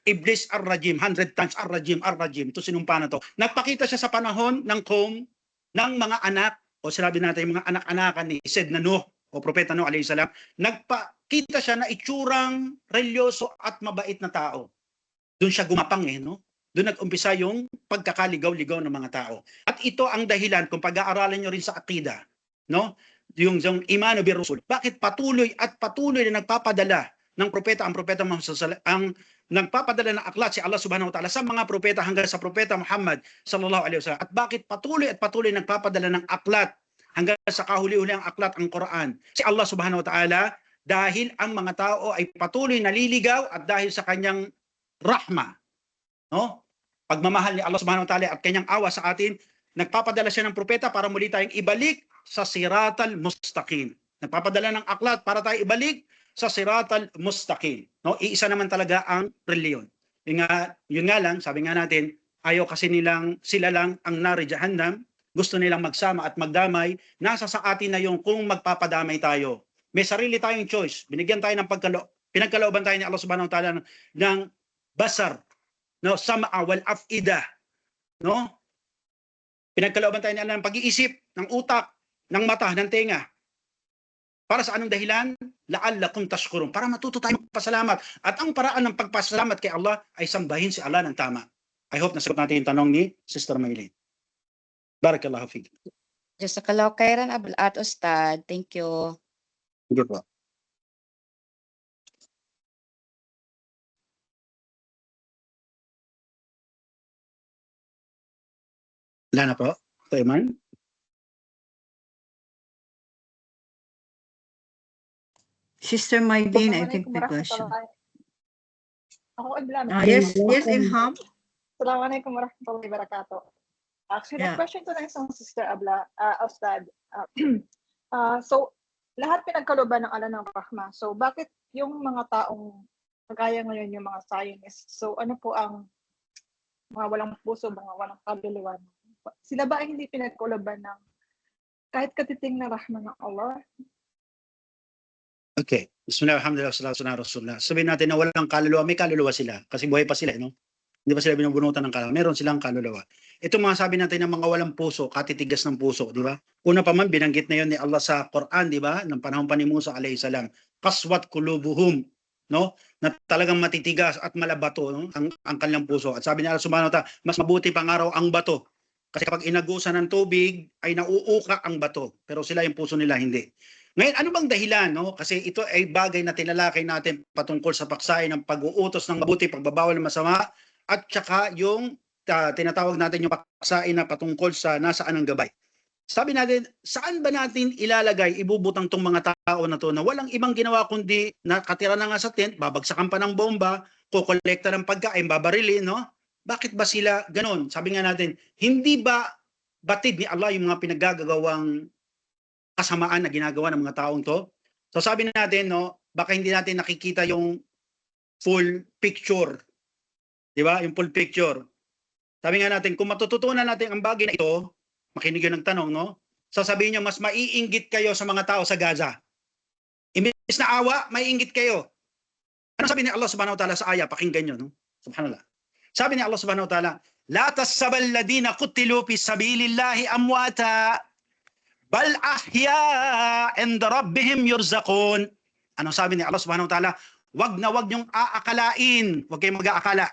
Iblis ar-rajim, 100 times ar-rajim, ar-rajim. Ito sinumpa na to. Nagpakita siya sa panahon ng ng mga anak, o sinabi natin yung mga anak-anakan ni Sayyidina Nuh o Propeta Nuh alayhi salam, nagpakita siya na itsurang relyoso at mabait na tao. Doon siya gumapang eh, no? Doon nag-umpisa yung pagkakaligaw-ligaw ng mga tao. At ito ang dahilan kung pag-aaralan nyo rin sa akida, no? Yung imanu bir rusul. Bakit patuloy na nagpapadala ng propeta ang propeta Muhammad ang nagpapadala ng aklat si Allah Subhanahu wa Ta'ala sa mga propeta hanggang sa propeta Muhammad sallallahu alaihi wasallam. At bakit patuloy nagpapadala ng aklat hanggang sa kahuli-huli ang aklat ang Quran si Allah Subhanahu wa Ta'ala? Dahil ang mga tao ay patuloy naliligaw at dahil sa kanyang rahma, no? Pagmamahal ni Allah Subhanahu wa Ta'ala at kanyang awa sa atin, nagpapadala siya ng propeta para muli tayong ibalik sa siratal mustaqim. Nagpapadala ng aklat para tayo ibalik sa siratal mustaqim. No? Iisa naman talaga ang reliyon. Yun nga lang, sabi nga natin, ayaw kasi sila lang ang nari Jahannam, gusto nilang magsama at magdamay, nasa sa atin na yung kung magpapadamay tayo. May sarili tayong choice. Binigyan tayo ng pinagkalooban tayo ni Allah Subhanahu wa Ta'ala ng basar, no, sam'a wal af'ida, no? Pinagkalooban tayo ni Allah ng pag-iisip, ng utak, ng mata, ng tenga. Para sa anong dahilan? La'allakum tashkurun. Para matuto tayo magpasalamat. At ang paraan ng pagpasalamat kay Allah ay sambahin si Allah ng tama. I hope nasagot natin yung tanong ni Sister Maylin. Barakallahu fiik. Jazakallahu khairan Abul At Ustad. Thank you. Thank you po. Wala na po? Ito, Iman? Sister Maylin, I think the question. Ako, Iblan. Yes, Ilham. Assalamualaikum warahmatullahi wabarakatuh. Actually, Yeah. question to na isang Sister Ustad. So, lahat pinagkaluban ng Allah ng Rahma. So, bakit yung mga taong kagaya ngayon yung mga scientists? So, ano po ang mga walang puso, mga walang kaluluwa? Sila ba ay hindi pinagkaluban ng kahit katiting na rahma ng Allah? Okay. Bismillah, alhamdulillah, salatu ala rasulullah. Sabihin natin na walang kaluluwa, may kaluluwa sila. Kasi buhay pa sila, no? Hindi pa sila binubunutan ng kaluluwa. Meron silang kaluluwa. Ito mga sabi natin ng mga walang puso, katitigas ng puso, di ba? Una pa man, binanggit na yun ni Allah sa Quran, di ba? Ng panahon pa ni Musa alayhi salam. Kaswat kulubuhum, no? Na talagang matitigas at malabato, no? Ang kanilang puso. At sabi ni Allah subhanahu wa ta'ala, mas mabuti pang araw ang bato. Kasi kapag inagusan ng tubig, ay nauuka ang bato. Pero sila yung puso nila, hindi. Ngayon, ano bang dahilan? No? Kasi ito ay bagay na tinalakay natin patungkol sa paksain ng pag-uutos ng mabuti, pagbabawal ng masama, at saka yung tinatawag natin yung paksain na patungkol sa nasaan ang gabay. Sabi natin, saan ba natin ilalagay, ibubutang tong mga tao na to na walang ibang ginawa kundi nakatira na nga sa tent, babagsakan pa ng bomba, kukolekta ng pagkain, babarilin, no? Bakit ba sila ganon? Sabi nga natin, hindi ba batid ni Allah yung mga pinaggagawang kasamaan na ginagawa ng mga taong to? So sabi natin, no, baka hindi natin nakikita yung full picture. Di ba? Yung full picture. Sabi nga natin, kung matututunan natin ang bagay na ito, makinig yun ng tanong, no? Sasabihin nyo, mas maiinggit kayo sa mga tao sa Gaza. Imbes na awa, maiinggit kayo. Ano sabi ni Allah subhanahu wa ta'ala sa aya? Pakinggan nyo, no? Subhanallah. Sabi ni Allah subhanahu wa ta'ala, La tasabal ladina kutilu fi sabilillahi amwata, bal ahya inda rabbihim yurzaqun. Ano sabi ni Allah subhanahu wa ta'ala? Wag na wag niyong aakalain, wag kayong mag-aakala,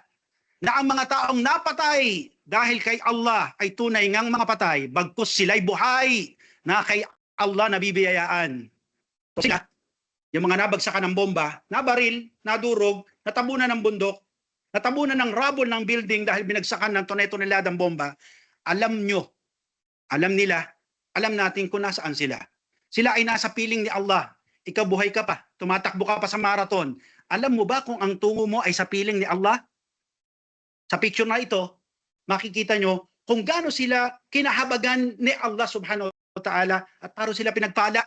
na ang mga taong napatay dahil kay Allah ay tunay ngang mga patay, bagkus sila'y buhay na kay Allah nabibiyayaan. So sila, yung mga nabagsakan ng bomba, nabaril, nadurog, natabunan ng bundok, natabunan ng rubble ng building dahil binagsakan ng tonel-toneladang bomba, alam nyo, alam nila, alam natin kung nasaan sila. Sila ay nasa piling ni Allah. Ikaw buhay ka pa, tumatakbo ka pa sa marathon. Alam mo ba kung ang tungo mo ay sa piling ni Allah? Sa picture na ito, makikita nyo kung gaano sila kinahabagan ni Allah subhanahu wa ta'ala at paano sila pinagpala.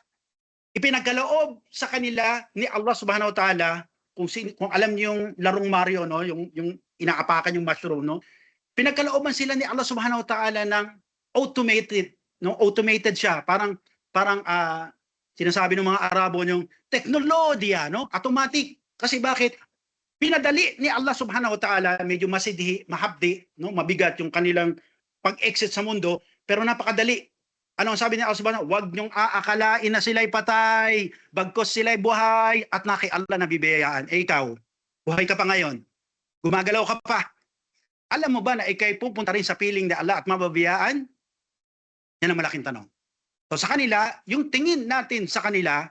Ipinagkaloob sa kanila ni Allah subhanahu wa ta'ala kung alam niyo yung larong Mario, no, yung inaapakan yung mushroom, no, pinagkalooban sila ni Allah subhanahu wa ta'ala ng automated siya, parang sinasabi ng mga Arabo yung teknolohiya, no, automatic. Kasi bakit? Pinadali ni Allah subhanahu wa ta'ala, medyo mahapdi, no, mabigat yung kanilang pag-exit sa mundo, pero napakadali. Ano ang sabi ni Allah subhanahu? Huwag niyong aakalain na sila'y patay, bagkos sila'y buhay, at na kay Allah nabibiyayaan. Ikaw, buhay ka pa ngayon. Gumagalaw ka pa. Alam mo ba na ikay pupunta rin sa piling ni Allah at mababiyaan? Yan ang malaking tanong. So sa kanila, yung tingin natin sa kanila,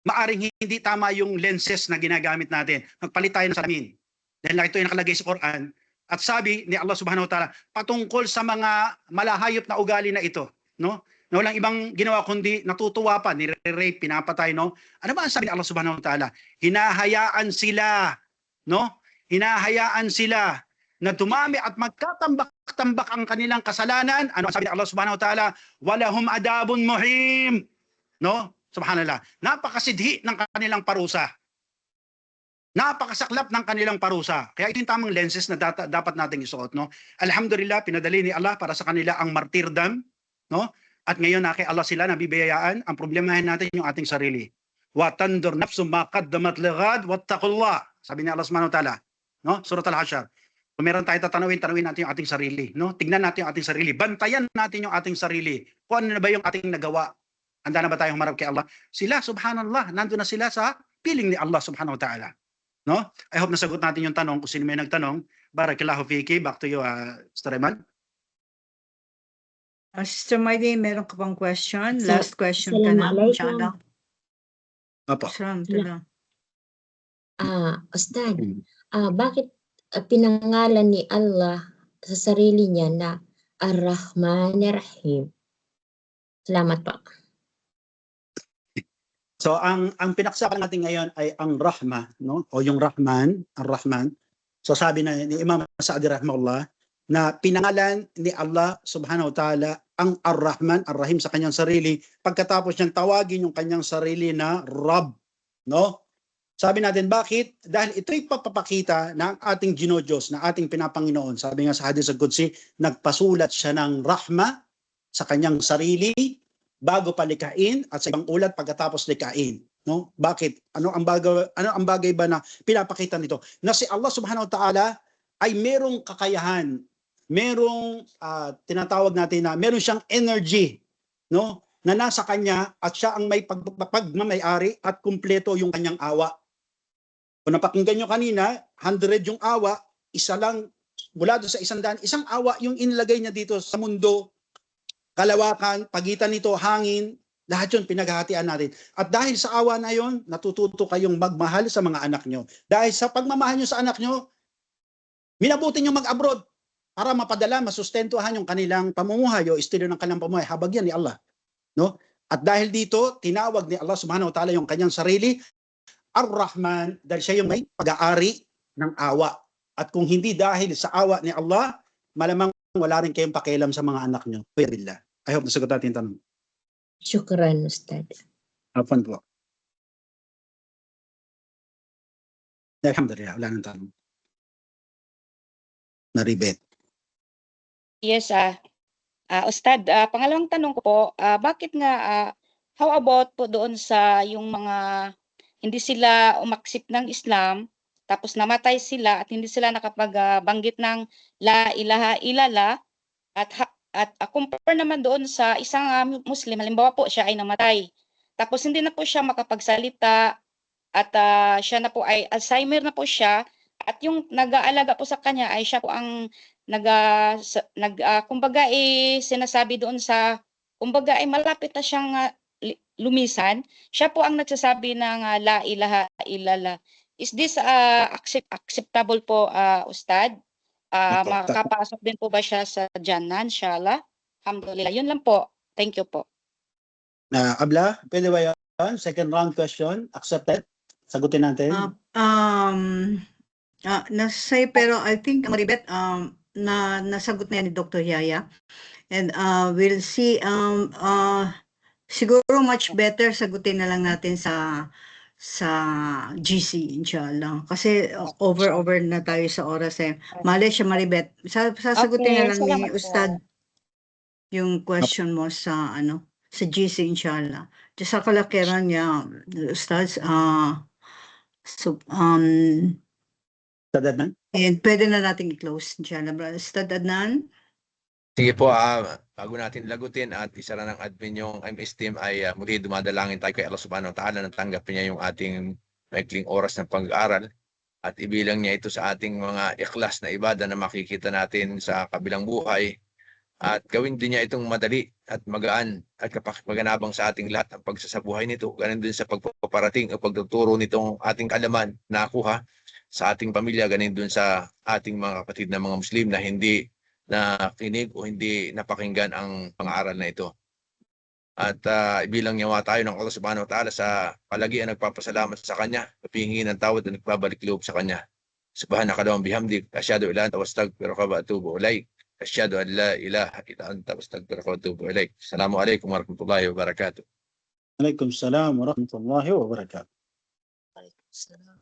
maaring hindi tama yung lenses na ginagamit natin. Magpalit tayo ng salamin. Dahil ito yung nakalagay sa Quran. At sabi ni Allah subhanahu wa ta'ala, patungkol sa mga malahayop na ugali na ito, no? Na walang ibang ginawa kundi natutuwa pa, nire-rape, pinapatay, no? Ano ba ang sabi ni Allah subhanahu wa ta'ala? Hinahayaan sila, no? Hinahayaan sila na dumami at magkatambak-tambak ang kanilang kasalanan. Ano ang sabi ni Allah subhanahu wa ta'ala? Walahum adabun muhim, no? Subhanallah. Napakasidhi ng kanilang parusa. Napakasaklap ng kanilang parusa. Kaya ito yung tamang lenses na dapat nating isuot, no? Alhamdulillah, pinadali ni Allah para sa kanila ang martyrdom, no? At ngayon na kay Allah sila nabibiyayaan. Ang problemahin natin yung ating sarili. Wa tandur nafsum ma qaddamat lighad wattaqullah. Sabi ni Allah subhanahu wa ta'ala, no? Surah Al-Hasyr. Kung meron tayo tanawin natin yung ating sarili, no? Tignan natin yung ating sarili. Bantayan natin yung ating sarili. Kung ano na ba yung ating nagawa. Handa na ba tayong humarap kay Allah? Sila, subhanallah, nandun na sila sa piling ni Allah subhanahu wa ta'ala. No? I hope nasagot natin yung tanong. Kung sino may nagtanong, barakallahu fiki. Back to you, Sister Eman. Sister Maide, meron ka pang question? Last question ka na. Assalamualaikum. Opo. Ustad, bakit pinangalan ni Allah sa sarili niya na Ar-Rahmanir-Rahim? Salamat po. So ang pinaksakan natin ngayon ay ang Rahma, no? O yung Rahman, Ar-Rahman. So sabi na ni Imam Sa'di rahimahullah na pinangalan ni Allah subhanahu wa ta'ala ang Ar-Rahman, Ar-Rahim sa kanyang sarili pagkatapos niyang tawagin yung kanyang sarili na Rabb, no? Sabi natin bakit? Dahil ito'y papapakita na ang ating Ginodiyos, na ating pinapanginoon. Sabi nga sa Hadith al-Qudsi, nagpasulat siya ng rahma sa kanyang sarili bago palikain at sa ibang ulat pagkatapos likain, no? Bakit? Ano ang bagay ba na pinapakita nito? Na si Allah subhanahu wa ta'ala ay merong kakayahan, merong tinatawag natin na meron siyang energy, no? Na nasa kanya at siya ang may pagmamayari at kumpleto yung kanyang awa. Kung napakinggan nyo kanina, 100 yung awa, isa lang mula doon sa 100, isang awa yung inilagay niya dito sa mundo, kalawakan, pagitan nito, hangin, lahat yun pinaghahatian natin. At dahil sa awa na yun, natututo kayong magmahal sa mga anak nyo. Dahil sa pagmamahal nyo sa anak nyo, minabuti nyo mag-abroad para mapadala, masustentuhan yung kanilang pamumuhay o estilo ng kanilang pamumuhay. Habag yan ni Allah, no? At dahil dito, tinawag ni Allah subhanahu wa ta'ala yung kanyang sarili, Ar-Rahman, dahil siya yung may pag-aari ng awa. At kung hindi dahil sa awa ni Allah, malamang wala rin kayong pakialam sa mga anak nyo. Billah. I hope nasagot natin yung tanong. Syukran, Ustad. Afwan po. Alhamdulillah, wala nang tanong. Naribet. Yes, Ustad, pangalawang tanong ko po, bakit nga, how about po doon sa yung mga hindi sila umaksip ng Islam, tapos namatay sila at hindi sila nakapagbanggit ng la ilaha illallah, at compare naman doon sa isang Muslim, halimbawa po siya ay namatay, tapos hindi na po siya makapagsalita, at siya na po ay Alzheimer na po siya, at yung nag-aalaga po sa kanya ay siya po ang kumbaga sinasabi doon sa, kumbaga ay malapit na siyang lumisan, siya po ang nagsasabi ng la ilaha illallah. Is this acceptable po, Ustad? Makakapasok din po ba siya sa Jannah, inshallah? Alhamdulillah. Yun lang po. Thank you po. Abla, pwede ba yan? Second round question, accepted? Sagutin natin. Nasay, pero I think Maribeth, nasagot na yan ni Dr. Yaya. And we'll see, siguro much better sagutin na lang natin sa GC, inshallah. Kasi over na tayo sa oras eh. Mali siya, Maribeth. Sasagutin na lang ni salamat po. Ustad yung question mo sa sa GC, inshallah. Just sa kalakiran niya, Ustad, Ustad Adnan? and pwede na natin i-close, inshallah. Ustad Adnan? Sige po, bago natin lagutin at isa na ng admin yung MS team ay muli dumadalangin tayo kay Allah subhanahu wa ta'ala na tanggapin niya yung ating maikling oras ng pag-aaral at ibilang niya ito sa ating mga ikhlas na ibada na makikita natin sa kabilang buhay, at gawin din niya itong madali at magaan at kapakipaganabang sa ating lahat ang pagsasabuhay nito. Ganun din sa pagpaparating o pagtuturo nitong ating kalaman na nakuha sa ating pamilya, ganun din sa ating mga kapatid na mga Muslim na hindi nakinig o hindi napakinggan ang pang-aaral na ito. At ibilang niyawa tayo ng Allah subhanahu wa ta'ala sa palagian nagpapasalamat sa Kanya, napihingi ng tawad at nagbabalik loob sa Kanya. Subhanaka Allahumma bihamdik, asyhadu an la ilaha illa anta astaghfiruka wa atubu ilaik. Asyhadu an la ilaha illa anta astaghfiruka wa atubu ilaik. Assalamualaikum warahmatullahi wabarakatuh. Waalaikumsalam warahmatullahi wabarakatuh. Waalaikumsalam.